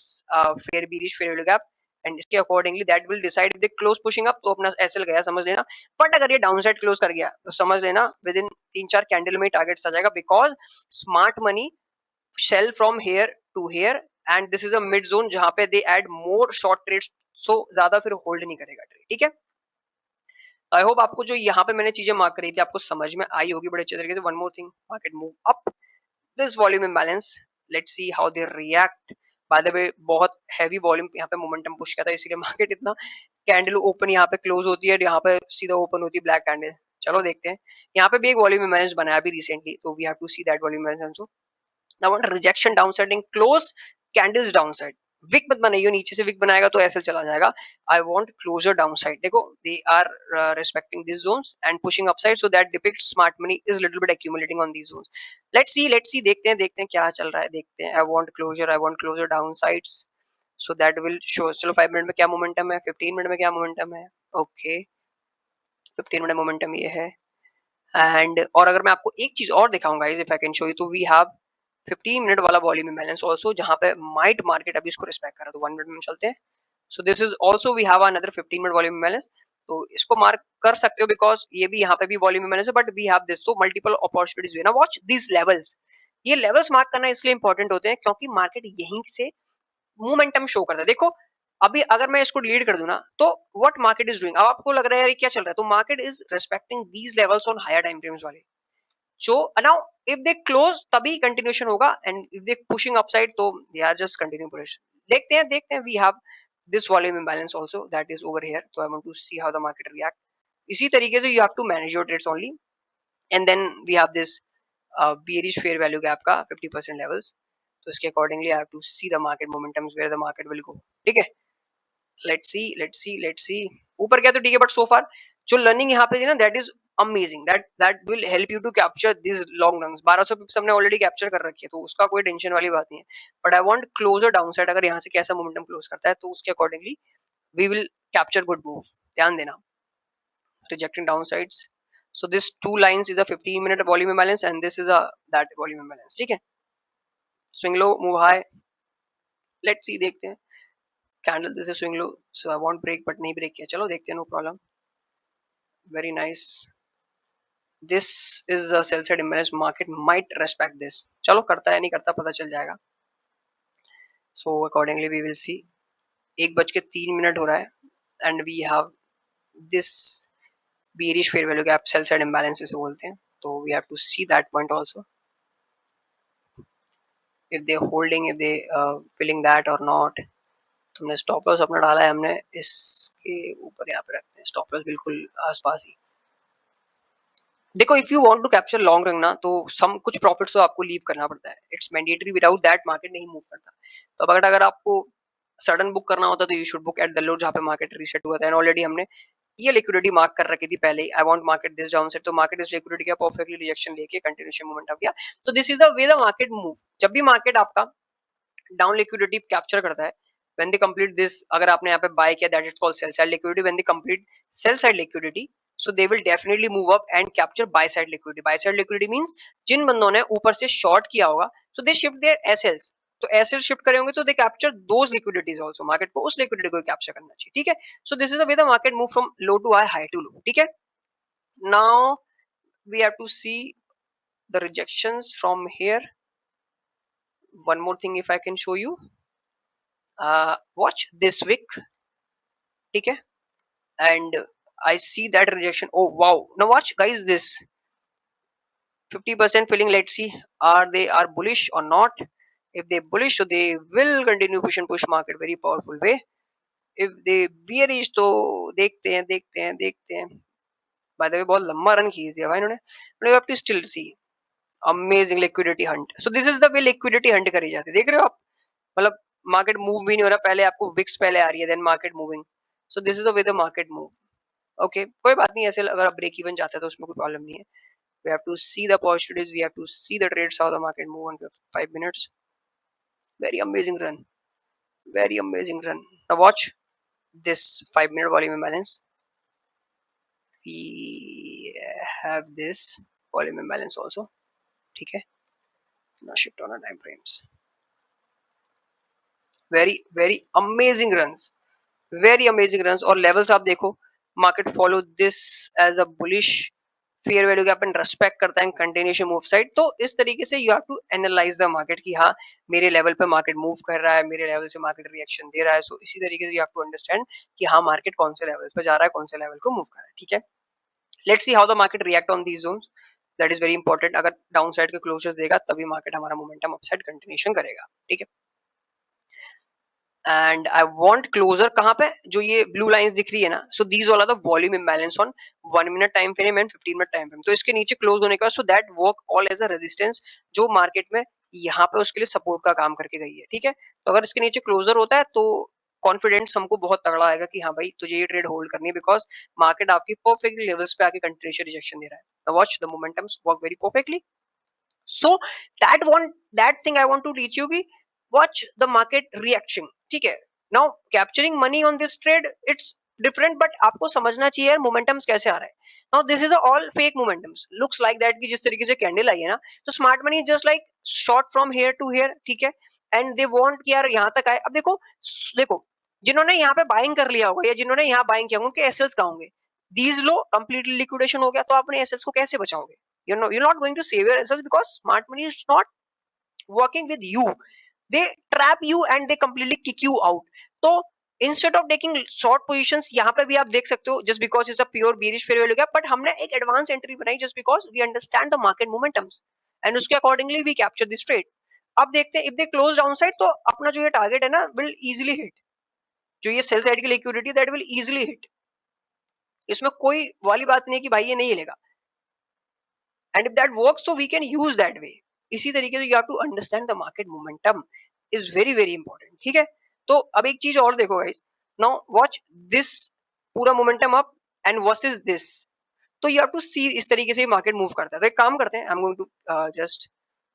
fair bearish fair value gap, and इसके accordingly that will decide if they close pushing up, तो अपना SL गया समझ लेना। But अगर ये down side close कर गया, तो समझ लेना विद इन 3-4 कैंडल में टारगेट आ जाएगा, because smart money sell from here to here and this is a mid zone जहां पे they add more short trades, so ज्यादा फिर होल्ड नहीं करेगा ट्रेड। ठीक है, आई होप आपको जो यहाँ पे मैंने चीजें मार्क करी थी आपको समझ में आई होगी बड़े अच्छे तरीके से। One more thing, market move up, this volume imbalance, let's see how they react. By the way बहुत हैवी वॉल्यूम यहाँ पे मोमेंटम पुश किया था, इसीलिए मार्केट इतना कैंडल ओपन यहाँ पे क्लोज होती है, यहाँ पे सीधा ओपन होती है ब्लैक कैंडल। चलो देखते हैं, यहाँ पे भी एक वॉल्यूम इम्बैलेंस बनाया अभी रिसेंटली, तो we have to see that volume imbalance also. Now want rejection downside and close candles downside, wick मत बनाइए, नीचे से विक बनाएगा तो ऐसे चला जाएगा। आई वांट क्लोजर डाउनसाइड, देखो they are respecting this zones and pushing upside, so that depicts smart money is little bit accumulating on these zones. Let's see देखते हैं क्या चल रहा है, देखते हैं। I want closure downsides, so that will show. चलो 5 मिनट में क्या मोमेंटम है, 15 मिनट में क्या मोमेंटम है, ओके 15 मिनट मोमेंटम ये है। एंड और अगर मैं आपको एक चीज और दिखाऊंगा if I can show you, तो वी हैव 15 मिनट वाला वॉल्यूम इम्बैलेंस आल्सो, जहां पे माइट मार्केट अभी इसको रिस्पेक्ट कर रहा है, तो 1 मिनट में चलते हैं। So this is also we have another 15 minute volume imbalance, तो इसको मार्क कर सकते हो बिकॉज ये भी यहाँ पे भी वॉल्यूम इम्बैलेंस है, बट वी हैव दिस, तो मल्टीपल अपॉर्चुनिटीज। ना वॉच दिस लेवल्स, ये लेवल्स मार्क करना इसलिए इंपॉर्टेंट होते हैं क्योंकि मार्केट यहीं से मोमेंटम शो करता है। देखो अभी अगर मैं इसको डिलीट कर दूं ना, तो व्हाट मार्केट इज डूइंग, अब आपको लग रहा है क्या चल रहा है, तो market is respecting these levels on higher time frames वाले। So now if they close तभी continuation होगा, and if they pushing upside तो they are just continuing push। देखते हैं, we have this volume imbalance also that is over here, so I want to see how the market react। इसी तरीके से you have to manage your trades only, and then we have this bearish fair value gap का 50% levels, तो इसके accordingly I have to see the market momentums where the market will go। ठीक है, let's सी ऊपर क्या, तो ठीक है, बट सो फार जो लर्निंग यहाँ पे थी ना, that is amazing, that will help you to capture this long runs. 1200 pips हमने ऑलरेडी कैप्चर कर रखी है, तो उसका कोई टेंशन वाली बात नहीं है, but I want closure downside, अगर यहाँ से कैसा मोमेंटम क्लोज करता है, तो उसके accordingly we will capture good move. ध्यान देना, rejecting downsides, so this two lines is a 15 minute volume imbalance and this is a that volume imbalance। ठीक है, swing low, move high, let's see, देखते हैं। Candle this is swing low, so I want break but नहीं break किया, चलो देखते हैं, no problem. Very nice, this is a sell side imbalance, market might respect this, चलो करता है नहीं करता पता चल जाएगा। So accordingly we will see. 1:03 हो रहा है and we have this bearish fair value gap, sell side imbalance जिसे बोलते हैं, तो we have to see that point also, if they holding, if they filling that or not। तुमने stop loss अपना डाला है, हमने इसके ऊपर यहाँ पे रखते हैं स्टॉप लॉस बिल्कुल आसपास ही। देखो if you want to capture long run ना, तो सम कुछ प्रॉफिट्स तो आपको लीव करना पड़ता है, it's mandatory, without that market नहीं मूव करता। तो अब अगर आपको सडन बुक करना होता तो you should book at the low जहाँ पे मार्केट रीसेट हुआ था, एंड ऑलरेडी हमने ये लिक्विडिटी मार्क कर रखी थी पहले ही। I want market this down set, तो मार्केट इस लिक्विडिटी का परफेक्टली रिएक्शन लेके कंटिन्यूएशन मूवमेंट आ गया। तो this is the way the market move. जब भी मार्केट आपका डाउन लिक्विडिटी कैप्चर करता है, when they complete this, अगर आपने यहाँ पे बाय किया, that is called sell side liquidity। when they complete sell side liquidity, so they will definitely move up and capture buy side liquidity। buy side liquidity means जिन बंदों ने ऊपर से short किया होगा, so they shift their SLs, तो SL shift करे होंगे तो they capture those liquidities also, market को उस लिक्विडिटी को कैप्चर करना चाहिए, ठीक है। So this is the way the market move from low to high, high to low, ठीक है। Now we have to see the rejections from here. one more thing if I can show you, watch this wick, ठीक है, and I see that rejection, oh wow, now watch guys this 50% filling, let's see are bullish or not। if they bullish, so they will continue push and push market very powerful way। if they bearish, तो देखते हैं। by the way बहुत लंबा run खींच दिया भाई इन्होंने, but you have to still see amazing liquidity hunt। so this is the way liquidity hunt करी जाती है, देख रहे हो आप, मतलब मार्केट मूव भी नहीं हो रहा, पहले आपको विक्स पहले आ रही है, then market moving. So this is the way the market move. Okay कोई बात नहीं, ऐसे अगर आप ब्रेक इवन जाते हैं तो उसमें कोई प्रॉब्लम नहीं है। we have to see the opportunities, we have to see the trades, how the market move on 5 minutes। very amazing run, very amazing run। now watch this 5 minute volume imbalance, we have this volume imbalance also, ठीक है। now shift on our time frames, very amazing runs, very amazing runs. और levels आप देखो, market follow this as a bullish fair value gap and respect करता है continuation move side. तो इस तरीके से you have to analyse the market कि हाँ मेरे लेवल पे मार्केट मूव कर रहा है, मेरे लेवल से मार्केट रिएक्शन दे रहा है। सो इसी तरीके से यू हैव टू अंडरस्टैंड कि हाँ मार्केट कौन से लेवल पे जा रहा है, कौन से लेवल को मूव कर रहा है, ठीक है। Let's see how the market react on these zones, that is very important. अगर डाउन साइड के क्लोजर्स देगा तभी मार्केट हमारा मोमेंटम अपसाइड कंटिन्यूएशन करेगा, ठीक है। एंड आई वांट क्लोजर कहां पे, जो ये ब्लू लाइंस दिख रही है ना, so these all are the volume imbalance on 1 minute time frame and 15 minute time frame. तो इसके नीचे क्लोज होने के बाद, so that work all as a resistance, जो मार्केट में यहाँ पे उसके लिए सपोर्ट का काम करके गई है, ठीक है। तो अगर इसके नीचे क्लोजर होता है तो कॉन्फिडेंस हमको बहुत तगड़ा आएगा कि हाँ भाई तुझे ये ट्रेड होल्ड करनी है, बिकॉज मार्केट आपकी परफेक्टली लेवल्स पे आके कंटिन्यूअस रिजेक्शन दे रहा है। Watch the momentums work very perfectly. so that thing I want to teach you कि watch the market reaction, ठीक है। now capturing money on this trade it's different, but आपको समझना चाहिए यार मोमेंटम्स कैसे आ रहा है। now this is a all fake momentums, looks like that कि जिस तरीके से कैंडल आई है ना, तो smart money just like short from here to here, ठीक है। एंड दे वांट कि यार यहाँ तक आए। अब देखो देखो जिन्होंने यहाँ पे बाइंग कर लिया होगा या जिन्होंने यहाँ बाइंग किया होगा उनके एसएल्स कहाँ होंगे, दीज लो कंप्लीटली लिक्विडेशन हो गया, तो अपने एसएल्स को कैसे बचाओगे। you're not going to save your assets because smart money is not working with you, they trap you and they completely kick you out। तो instead of taking short positions, यहाँ पे भी आप देख सकते हो just because it's a pure bearish fair value gap, but हमने एक advanced entry बनाई just because we understand the market momentums and उसके accordingly we capture this trade। अब देखते हैं if they close downside, तो अपना जो ये target है ना will easily hit, जो ये sell side की liquidity that will easily hit, इसमें कोई वाली बात नहीं है कि भाई ये नहीं हिलेगा। and if that works so we can use that way। इसी तरीके से you have to understand the market momentum is very very important, ठीक है। तो अब एक चीज और देखो guys, now watch this पूरा momentum up and versus this, तो you have to see इस तरीके से मार्केट मूव करता है। तो एक काम करते हैं, I'm going to just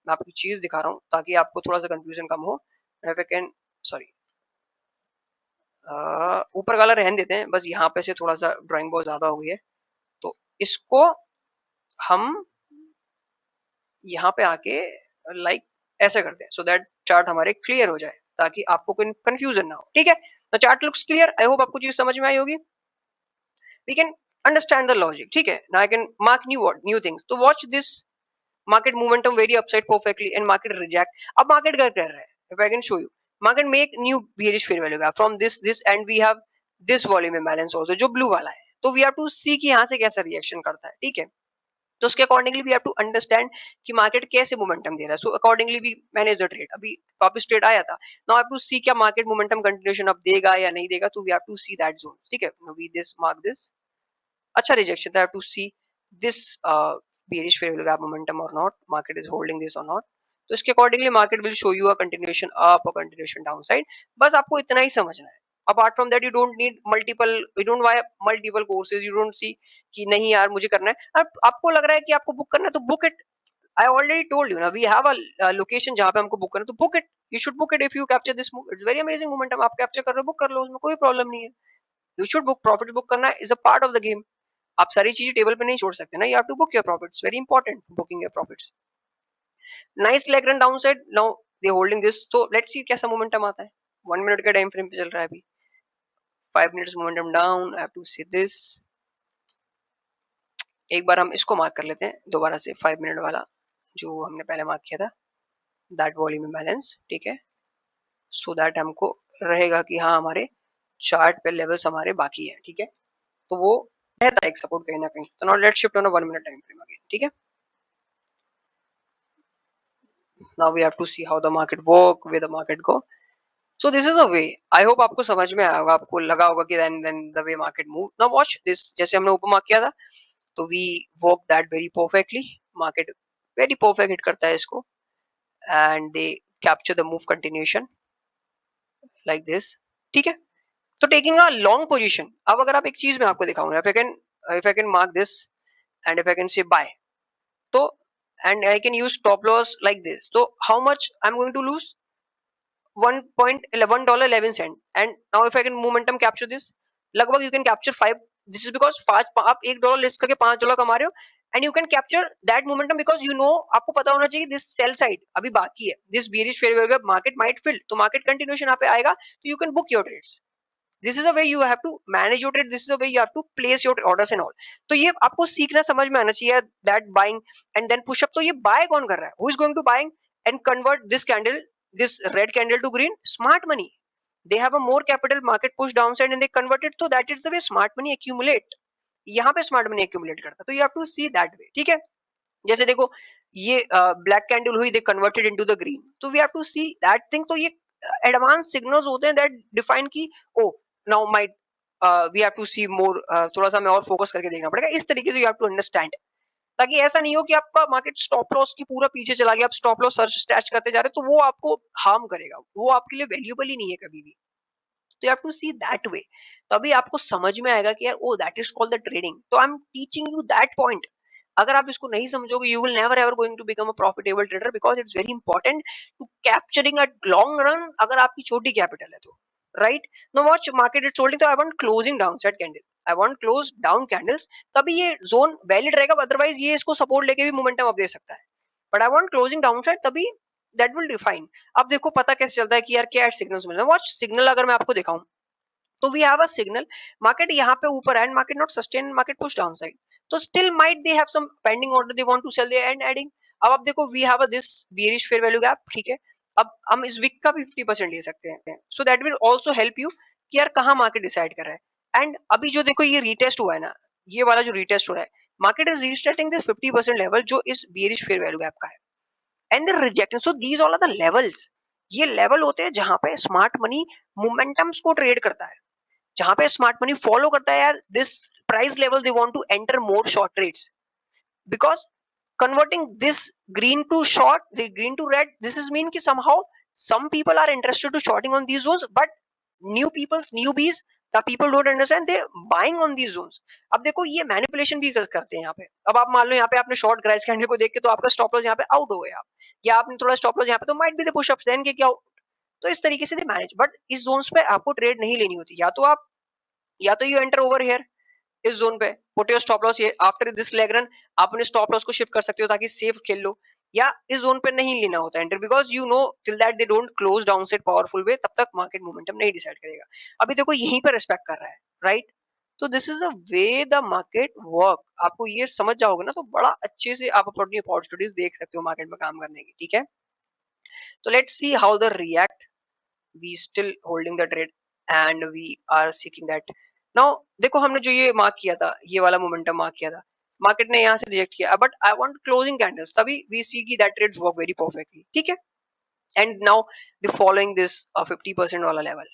मैं आपको चीज दिखा रहा हूँ ताकि आपको थोड़ा सा कंफ्यूजन कम हो। if I can सॉरी ऊपर वाला रहने देते हैं, बस यहाँ पे से थोड़ा सा ड्राइंग बहुत ज्यादा हो गई है, तो इसको हम यहाँ पे आके लाइक ऐसे करते हैं सो दैट चार्ट हमारे क्लियर हो जाए। ताकि आपको कोई कंफ्यूजन ना हो, ठीक है। तो chart looks clear, I hope आपको चीज समझ में आई होगी। We can understand the logic, ठीक है। Now I can mark new things. तो watch this market momentum very upside perfectly and market reject. अब market क्या कर रहा है? If I can show you, market make new bearish fair value gap from this and we have this volume imbalance also जो blue वाला है। तो we have to see कि यहाँ से कैसा reaction करता है, ठीक है। तो उसके accordingly we have to understand कि मार्केट कैसे मोमेंटम दे रहा है। So accordingly we manage the trade. अभी वापस ट्रेड आया था, नाउ हैव टू सी क्या मार्केट मोमेंटम कंटिन्यूएशन अब देगा या नहीं देगा। तो we have to see that zone, ठीक है। वी दिस मार्क दिस, अच्छा रिजेक्शन था, to see this bearish fair value gap momentum or not, market is holding this or not। तो इसके accordingly market will show you a continuation up और continuation down side. बस आपको इतना ही समझना है। Apart from that you don't need multiple, you don't buy multiple courses, you don't see कि नहीं यार मुझे करना है। अब आपको लग रहा है कि आपको बुक करना है तो book it. I already told you ना, वी हैव अ लोकेशन जहां पे हमको बुक करना है, तो book it. You should book it if you capture this, it's very amazing momentum. आप कैप्चर कर रहे हो, बुक कर लो, उसमें कोई प्रॉब्लम नहीं है। You should book, profit book करना is a part of the game. आप सारी चीजें टेबल पे नहीं छोड़ सकते ना, you have to book your profits, very important booking your profits. Nice leg run down side, now they holding this. तो लेट्स सी कैसा मोमेंटम आता है। 1 मिनट का टाइम फ्रेम पे चल रहा है अभी, 5 minutes momentum down, I have to see this. एक बार हम इसको मार्क कर लेते हैं दोबारा से, 5 मिनट वाला जो हमने पहले मार्क किया था, दैट वॉल्यूम इम्बैलेंस, ठीक है। सो दैट हमको रहेगा कि हाँ हमारे चार्ट पे लेवल्स हमारे बाकी है, ठीक है। तो वो रहता है एक सपोर्ट कहीं ना कहीं। तो now let's shift on a 1 minute time frame again, ठीक है। Now we have to see how the market work, where the market go. So this is the way. I hope आपको समझ में आया होगा, आपको लगा होगा कि then the way market move. Now watch this, जैसे हमने ऊपर मार्क किया था, तो we work that very perfectly. Market very perfect hit करता है इसको and they capture the move continuation like this, ठीक है। तो taking a long position, अब अगर आप एक चीज मैं आपको दिखाऊंगा, if I can mark this and if I can say buy, तो and I can use stop loss like this, so how much I'm going to lose? $1.11 and now if I can momentum capture this, लगभग you can capture 5। this is because आप $1 less करके $5 कमा रहे हो and you can capture that momentum because you know, आपको पता होना चाहिए this sell side अभी बाकी है, this bearish fair value gap market might fill, तो market continuation यहाँ पे आएगा, तो you can book your trades। this is the way you have to manage your trade, this is the way you have to place your orders and all। तो ये आपको सीखना समझ में आना चाहिए that buying and then push up। तो ये buy कौन कर रहा है? who is going to buying and convert this candle, this red candle to green? Smart money, they have a more capital, market push downside and they convert it, so that is the way smart money accumulate। यहाँ पे smart money accumulate करता है, तो you have to see that way, ठीक है। जैसे देखो ये ब्लैक कैंडल हुई, they converted into the green, तो we have to see that thing. तो ये एडवांस सिग्नल्स होते हैं दैट डिफाइन की ओ now might we have to see more, थोड़ा सा हमें और फोकस करके देखना पड़ेगा। इस तरीके से यू हैव टू अंडरस्टैंड, ताकि ऐसा नहीं हो कि आपका मार्केट स्टॉप लॉस की पूरा पीछे चला गया, आप स्टॉप लॉस सर्च स्टैच करते जा रहे हो, तो वो आपको हार्म करेगा, वो आपके लिए वैल्यूएबल ही नहीं है कभी भी। तो you have to see that way, तभी आपको समझ में आएगा कि यार oh that is called the trading. तो I am teaching you that point. अगर आप इसको नहीं समझोगे, you will never ever going to become a profitable trader, because it's very important to capturing a long run, अगर आपकी छोटी capital है तो, right. No watch market is holding, तो I want closing downside candle, I want close down candles, तभी ये zone valid रहेगा, otherwise ये इसको सपोर्ट लेके भी मोमेंटम अप दे सकता है। But I want closing downside, तभी दैट विल डिफाइन। अब देखो पता कैसे चलता है कि यार क्या सिग्नल्स मिल रहे हैं। वॉच सिग्नल अगर मैं आपको दिखाऊं, तो we have a signal, market यहाँ पे ऊपर and market not sustain, market push down side, तो still might they have some pending order, they want to sell there and adding. अब आप देखो we have a this bearish fair value gap, ठीक है। अब हम इस वीक का भी 50% ले सकते हैं, सो that will also help you कि यार कहाँ मार्केट डिसाइड कर रहा है। एंड अभी जो देखो ये रीटेस्ट हुआ है ना, ये वाला जो रीटेस्ट हो रहा है, market is restarting this 50% level जो इस बेयरिश फेयर वैल्यू गैप का है, and they rejecting, so these all are the levels. ये लेवल होते हैं जहां पे स्मार्ट मनी मोमेंटम्स को ट्रेड करता है, जहां पे स्मार्ट मनी फॉलो करता है यार this price level, they want to enter more short trades, because converting this green to short, the green to red, this is mean ki somehow some people are interested to shorting on these zones, but newbies, the people don't understand, they buying on these zones। अब देखो ये manipulation भी करते हैं यहाँ पे। अब आप मान लो यहाँ पे आपने शॉर्ट ग्राइस कैंडल को देख के तो आपका स्टॉप लॉस यहाँ पे आउट हो गया, या आपने थोड़ा स्टॉप लॉस यहाँ पे, तो might be the push ups then के क्या हो। तो इस तरीके से दे मैनेज, बट इस जोन्स पे आपको ट्रेड नहीं लेनी होती, या तो यू एंटर ओवर हियर इस जोन पे, put your stop loss after this leg run, आप अपने स्टॉप लॉस को शिफ्ट कर सकते हो ताकि सेफ खेल लो। या इस जोन पे नहीं लेना होता enter, because you know till that they don't close down side powerful वे, तब तक मार्केट मोमेंटम नहीं डिसाइड करेगा। अभी देखो यहीं पर रिस्पेक्ट कर रहा है, राइट? तो this is the way the market work. आपको ये समझ जाओगे ना तो बड़ा अच्छे से आप अपनी अपॉर्चुनिटीज देख सकते हो मार्केट में काम करने की, ठीक है? तो let's see how the react. We still holding the trade and we are seeking that. Now देखो हमने जो ये मार्क किया था, ये वाला मोमेंटम मार्क किया था, मार्केट ने यहाँ से रिजेक्ट किया, but I want closing candles, तभी वी सी की that trades work very perfectly, ठीक है? And now the following this 50% वाला लेवल।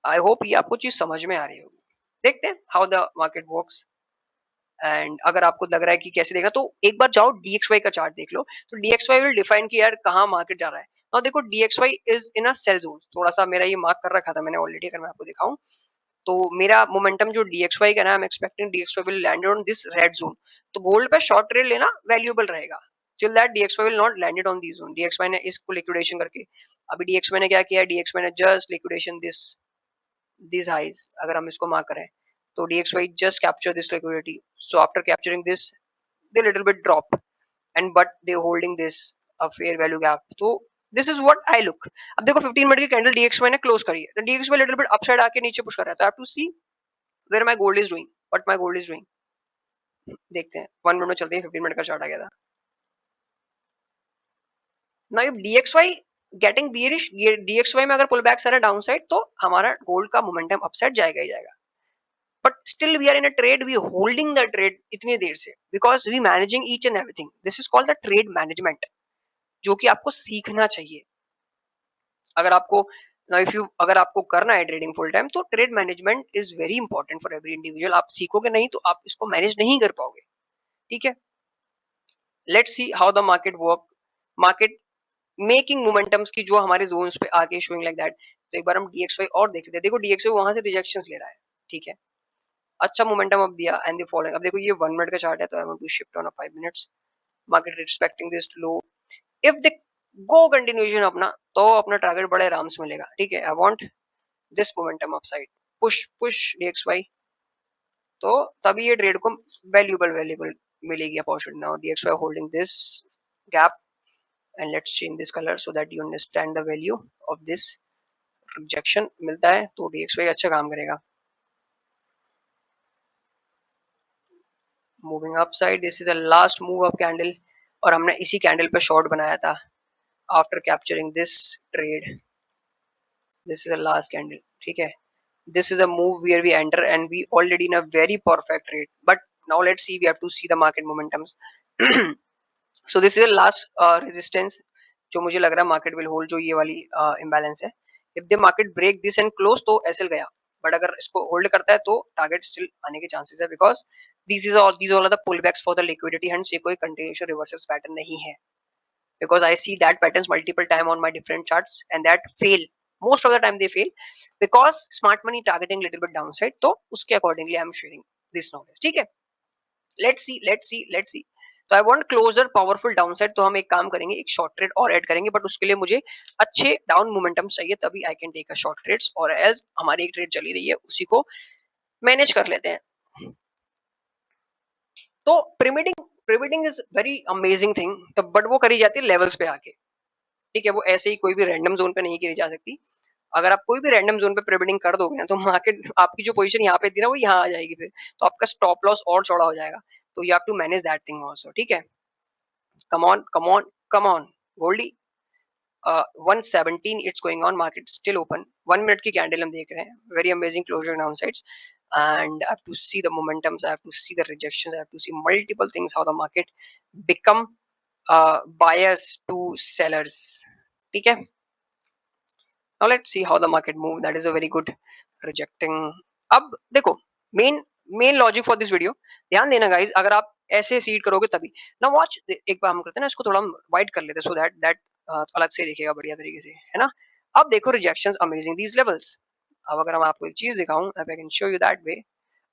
आई होप ये आपको चीज समझ में आ रही होगी। देखते हैं how the market works. And अगर आपको लग रहा है कि कैसे देखना, तो एक बार जाओ DXY का चार्ट देख लो। तो DXY विल डिफाइन कि यार कहाँ मार्केट जा रहा है। और देखो DXY is in a sell zone. थोड़ा सा मेरा ये मार्क कर रखा था मैंने ऑलरेडी, अगर मैं आपको दिखाऊं तो मेरा मोमेंटम जो DXY का ना, आई am expecting DXY will land on this red zone. तो गोल्ड पे शॉर्ट ट्रेड लेना वैल्यूएबल रहेगा till that DXY will not landed on this zone. DXY ने इसको लिक्विडेशन करके, अभी DXY ने क्या किया, DXY ने जस्ट लिक्विडेशन दिस हाइज, अगर हम इसको मार्क करें तो DXY just capture this liquidity. So after capturing this, they little bit drop, and but they holding this a fair value gap. So this is what I look. अब देखो 15 minute की candle DXY ने close करी है, तो DXY little bit upside आके नीचे push कर रहा है, तो I have to see where my gold is doing, what my gold is doing. देखते हैं 1 मिनट में चलते हैं, 15 मिनट का चार्ट आ गया था। Now if DXY getting bearish, ये DXY में अगर पुल बैक सारा डाउन साइड, तो हमारा गोल्ड का मोमेंटम अपसाइड जाएगा ही जाएगा। But still we are in a trade, we holding the trade इतनी देर से, because we managing each and everything. This is called the trade management, जो कि आपको सीखना चाहिए। अगर आपको इफ यू अगर आपको करना है ट्रेडिंग फुल टाइम, तो trade management is very important for every individual. आप सीखोगे नहीं तो आप इसको मैनेज नहीं कर पाओगे, ठीक है? Let's see how the market work. Market making momentums की जो हमारे जोन्स पे आके शोइंग लाइक दैट। तो एक बार हम DXY और देख लेते हैं। देखो DXY वहां से रिजेक्शंस ले रहा है, ठीक है? अच्छा मोमेंटम अब दिया एंड द फॉलोइंग। अब देखो ये 1 मिनट का चार्ट है, तो I want to shift on a 5 minutes. Market respecting this low, if they go continuation अपना, तो अपना टारगेट बड़े आराम से मिलेगा, ठीक है? I want this momentum upside, push push DXY, तो तभी ये ट्रेड को वैल्यूएबल मिलेगी opportunity. Now DXY holding this gap, and let's change this colour so that you understand the value of this. Rejection मिलता है तो DXY अच्छा काम करेगा। Moving upside, this is a last move of candle, और हमने इसी कैंडल पे शॉर्ट बनाया था after capturing this trade. This is a last candle, ठीक है? This is a move where we enter and we already in a very perfect rate, but now let's see, we have to see the market momentums. So this is the last resistance जो मुझे लग रहा है market will hold, जो ये वाली imbalance है। If the market break this and close, तो एसएल गया, बट अगर इसको होल्ड करता है तो टारगेट स्टिल आने के चांसेस है, because these all are the pullbacks for the liquidity, hence ये कोई continuation reversals pattern नहीं है, because I see that patterns multiple time on my different charts and that fail, most of the time they fail because smart money targeting little bit downside, तो उसके accordingly I am sharing this knowledge, ठीक है? Let's see तो I want closer powerful downside, तो हम एक काम करेंगे, एक शॉर्ट ट्रेड और ऐड करेंगे, बट उसके लिए मुझे अच्छे डाउन मोमेंटम चाहिए, तभी I can take a short trades, और एज हमारी एक ट्रेड चली रही है उसी को मैनेज कर लेते हैं। तो प्रीमिडिंग इज वेरी अमेजिंग थिंग, तो बट वो करी जाती है लेवल्स पे आके, ठीक है? वो ऐसे ही कोई भी रैंडम जोन पे नहीं करी जा सकती। अगर आप कोई भी रैंडम जोन पे प्रीबिडिंग कर दोगे ना, तो मार्केट आपकी जो पोजीशन यहाँ पे थी ना, वो यहाँ आ जाएगी, फिर तो आपका स्टॉप लॉस और चौड़ा हो जाएगा। तो you have to manage that thing also, ठीक है? Come on goldie. 117 it's going on, market still open. 1 minute की कैंडल हम देख रहे हैं, very amazing closer down sides, and I have to see the momentums, I have to see the rejections, I have to see multiple things, how the market become buyers to sellers, ठीक है? Now let's see how the market move. That is a very good rejecting. अब देखो main main logic for this video, ध्यान देना guys, अगर आप ऐसे seed करोगे तभी ना। वॉच, एक बार हम करते हैं ना, इसको थोड़ा हम वाइड कर लेते हैं, सो दैट अलग से दिखेगा बढ़िया तरीके से, है ना? अब देखो रिजेक्शंस अमेजिंग दीज लेवल्स। अब अगर हम आपको एक चीज दिखाऊं, आई can show you that way.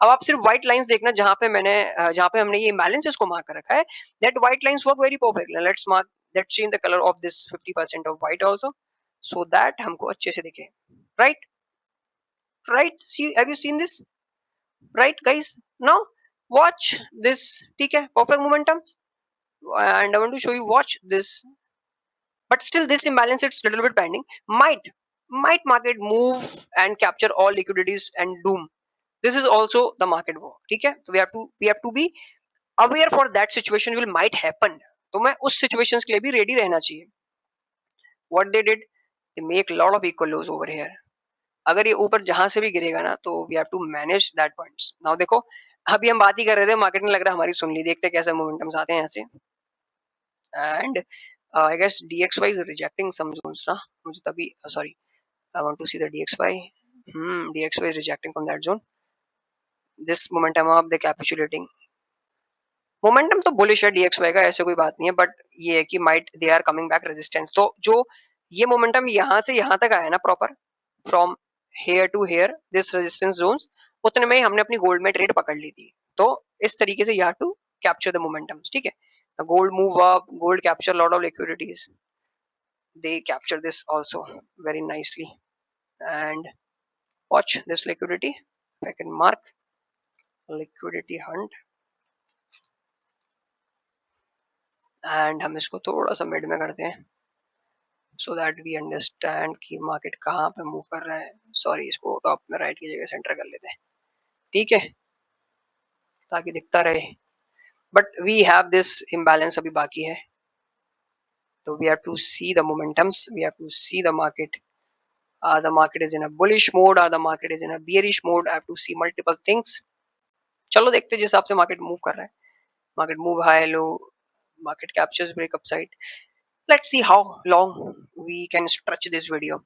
अब आप सिर्फ व्हाइट लाइंस देखना, जहां पे हमने ये इम्बैलेंसेस को मार्क कर रखा है, that white lines work very perfectly. Let's change the colour of this 50% of white also, so that हमको अच्छे से दिखे, right? See, have you seen this, right guys? Now watch this, ठीक है, perfect momentum, and I want to show you, watch this, but still this imbalance it's little bit pending, might market move and capture all liquidities and doom. This is also the market war, ठीक है, so we have to be aware for that situation will might happen. तो मैं उस situations के लिए भी ready रहना चाहिए. What they did, they make a lot of equal lows over here. अगर ये ऊपर जहां से भी गिरेगा ना तो we have to manage that points. Now देखो, अभी हम बात ही कर रहे थे, मार्केट ने लग रहा है हमारी सुन ली, देखते हैं कैसे मोमेंटम्स आते हैं यहाँ से. And I guess DXY is rejecting some zones ना, मुझे तभी sorry, I want to see the DXY. DXY is rejecting from that zone. This momentum up, they capitulating. Momentum तो बुलिश है DXY का, ऐसे कोई बात नहीं है, बट ये है कि might they are coming back resistance. तो जो ये मोमेंटम यहाँ से यहाँ तक आया ना proper, from here to here, this resistance zones, उतने में ही हमने अपनी गोल्ड में ट्रेड पकड़ ली थी. तो इस तरीके से you have to capture the momentums, ठीक है. Gold move up, gold capture lot of liquidities, they capture this also very nicely. And watch this liquidity, if I can mark liquidity hunt, and हम इसको थोड़ा सा mid में करते हैं so that we understand कि मार्केट कहाँ पे मूव कर रहा है. सॉरी, इसको टॉप में राइट की जगह सेंटर कर लेते हैं, ठीक है, ताकि दिखता रहे. But we have this imbalance अभी बाकी है, तो we have to see the momentums, we have to see the market. The market is in a bullish mode, or the market is in a bearish mode. I have to see multiple things. चलो देखते हैं जिस हिसाब से market move कर रहा है. Market move high, low, market captures break upside. Let's see how long we can stretch this video,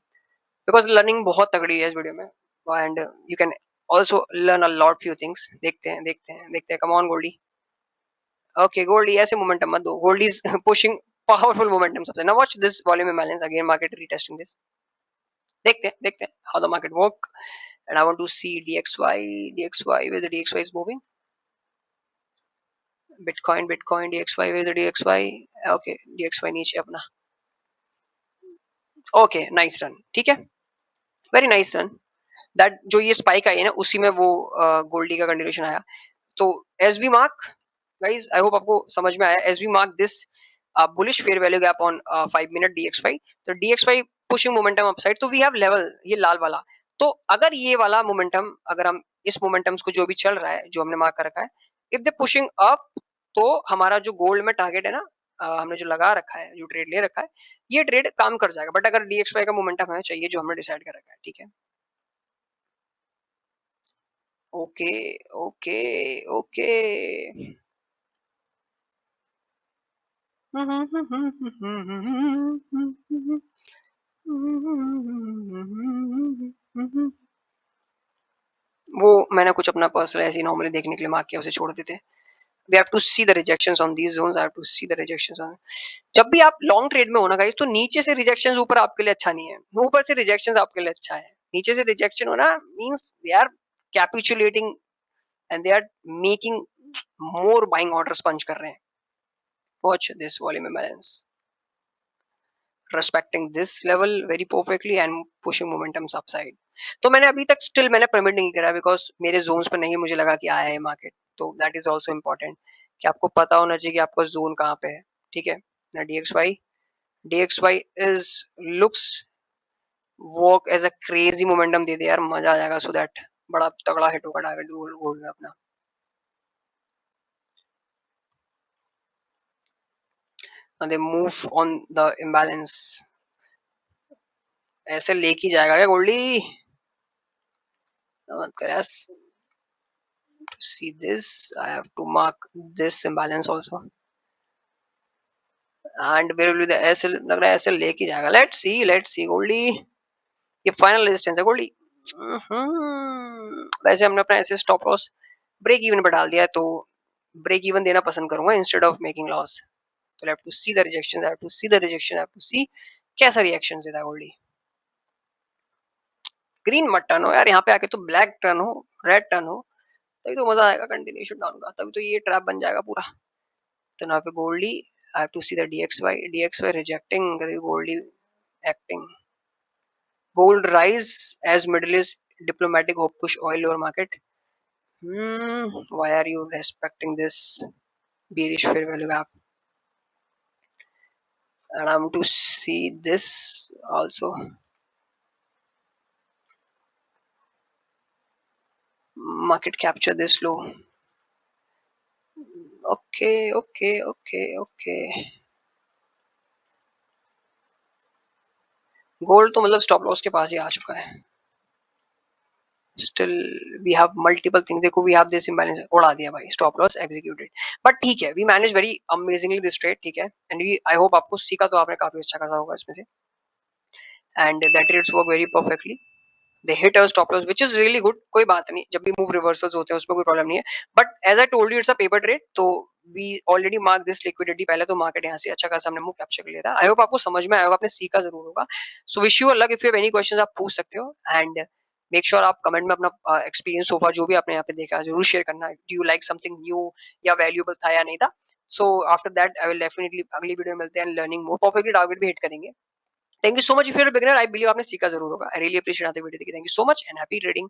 because learning बहुत तगड़ी है इस वीडियो में, and you can also learn a lot few things. देखते हैं देखते हैं देखते हैं. Come on Goldy. Okay, Goldy ऐसे मोमेंटम मत दो, Goldy is pushing powerful momentum सबसे. Now watch this volume imbalance again, market retesting this. देखते हैं how the market work, and I want to see DXY, where the DXY is moving. Bitcoin DXY, where the DXY, okay, DXY नीचे अपना, okay, nice run, ठीक है, very nice run. That जो ये spike आई है ना, उसी में वो गोल्डी का कंटिन्यूशन आया. तो as we mark, guys, I hope आपको समझ में आया. As we mark this bullish fair value gap on 5 minute DXY, तो DXY पुशिंग मोमेंटम अपसाइड, तो वी हैव लेवल ये लाल वाला. तो अगर ये वाला मोमेंटम, अगर हम इस मोमेंटम्स को जो भी चल रहा है, जो हमने मार्क कर रखा है, इफ दे पुशिंग अप, तो हमारा जो गोल्ड में टारगेट है ना, हमने जो लगा रखा है, जो ट्रेड ले रखा है, ये ट्रेड काम कर जाएगा. बट अगर DXY का मोमेंटम हमें चाहिए, जो हमने डिसाइड कर रखा है, ठीक है. Okay okay okay. वो मैंने कुछ अपना पर्सनल ऐसे नॉर्मली देखने के लिए मार्क किया, उसे छोड़ देते हैं. We have to see the rejections on these zones. I have to see the rejections on. जब भी आप लॉन्ग ट्रेड में हो ना गाइस, तो नीचे से रिजेक्शंस ऊपर आपके लिए अच्छा नहीं है, ऊपर से रिजेक्शंस आपके लिए अच्छा है. नीचे से रिजेक्शन होना means they are capitulating and they are making more buying orders punch कर रहे हैं. Watch this volume imbalance respecting this level very perfectly and pushing momentum upside. तो मैंने अभी तक स्टिल मैंने परमिट नहीं करा, बिकॉज मेरे जोन्स पे नहीं मुझे लगा कि आया है मार्केट. तो दैट इज ऑल्सो इम्पोर्टेंट कि आपको पता होना चाहिए कि आपका जोन कहाँ पे है, ठीक है ना. DXY is looks work as a crazy momentum they they यार, मजा आ जाएगा. सो दैट बड़ा तगड़ा हिट होगा टारगेट गोल्ड में अपना. and they move on the imbalance. ऐसे लेके जाएगा क्या गोल्डी, मत कर यार. To see this, I have to mark this imbalance also. And where will be the SL, लग रहा है SL लेके जाएगा. Let's see गोल्डी, ये फाइनल रेजिस्टेंस है गोल्डी. वैसे हमने अपना ऐसे स्टॉप लॉस ब्रेक इवन पे डाल दिया है, तो ब्रेक इवन देना पसंद करूंगा इंस्टेड ऑफ मेकिंग लॉस. तो have to see the rejection, have to see the rejection, have to see कैसा रिएक्शन देता है गोल्डी. ग्रीन मत टर्न हो यार, यहाँ पे आके तो ब्लैक टर्न हो, रेड टर्न हो, तभी तो मजा आएगा कंटिन्यूशन डाउन का, तभी तो ये ट्रैप बन जाएगा पूरा. तो यहाँ पे Goldy, I have to see the DXY rejecting, gold acting, gold rise as Middle East diplomatic hope push oil lower market. Why are you respecting this bearish fair value gap? And I'm to see this also. Market capture this low. Okay, okay, okay, okay. Gold तो मतलब stop loss के पास ही आ चुका है. Still we have multiple thing. देखो we have this imbalance. उड़ा दिया भाई. Stop loss executed. बट ठीक है, we manage very amazingly this trade. ठीक है, एंड वी आई होप आपको सीखा तो आपने काफी अच्छा खासा होगा इसमें से. And that trades work very perfectly. They hit our stop loss which is really good. कोई बात नहीं, जब भी मूव रिवर्सल्स होते हैं उसमें कोई प्रॉब्लम नहीं है. But as I told you it's a paper trade, तो we already mark this liquidity. पहले तो मार्केट यहाँ से अच्छा खासा हमने मूव कैप्चर कर लिया था. आई होप आपको समझ में आएगा, आपने सीखा जरूर होगा. So wish you luck. If you have any questions आप पूछ सकते हो. एंड मेक श्योर आप कमेंट में अपना एक्सपीरियंस सोफा जो भी आपने यहाँ पे देखा जरूर शेयर करना. Do you like something new या वैल्यूएबल था या नहीं था. So after that I will definitely अगली वीडियो में मिलते हैं. लर्निंग मोर परफेक्टली टारगेट भी हिट करेंगे. Thank you so much. If you are a beginner, I believe आपने सीखा जरूर होगा. आई रियली अप्रिशिएट आते वीडियो देखिए. Thank you so much and happy trading.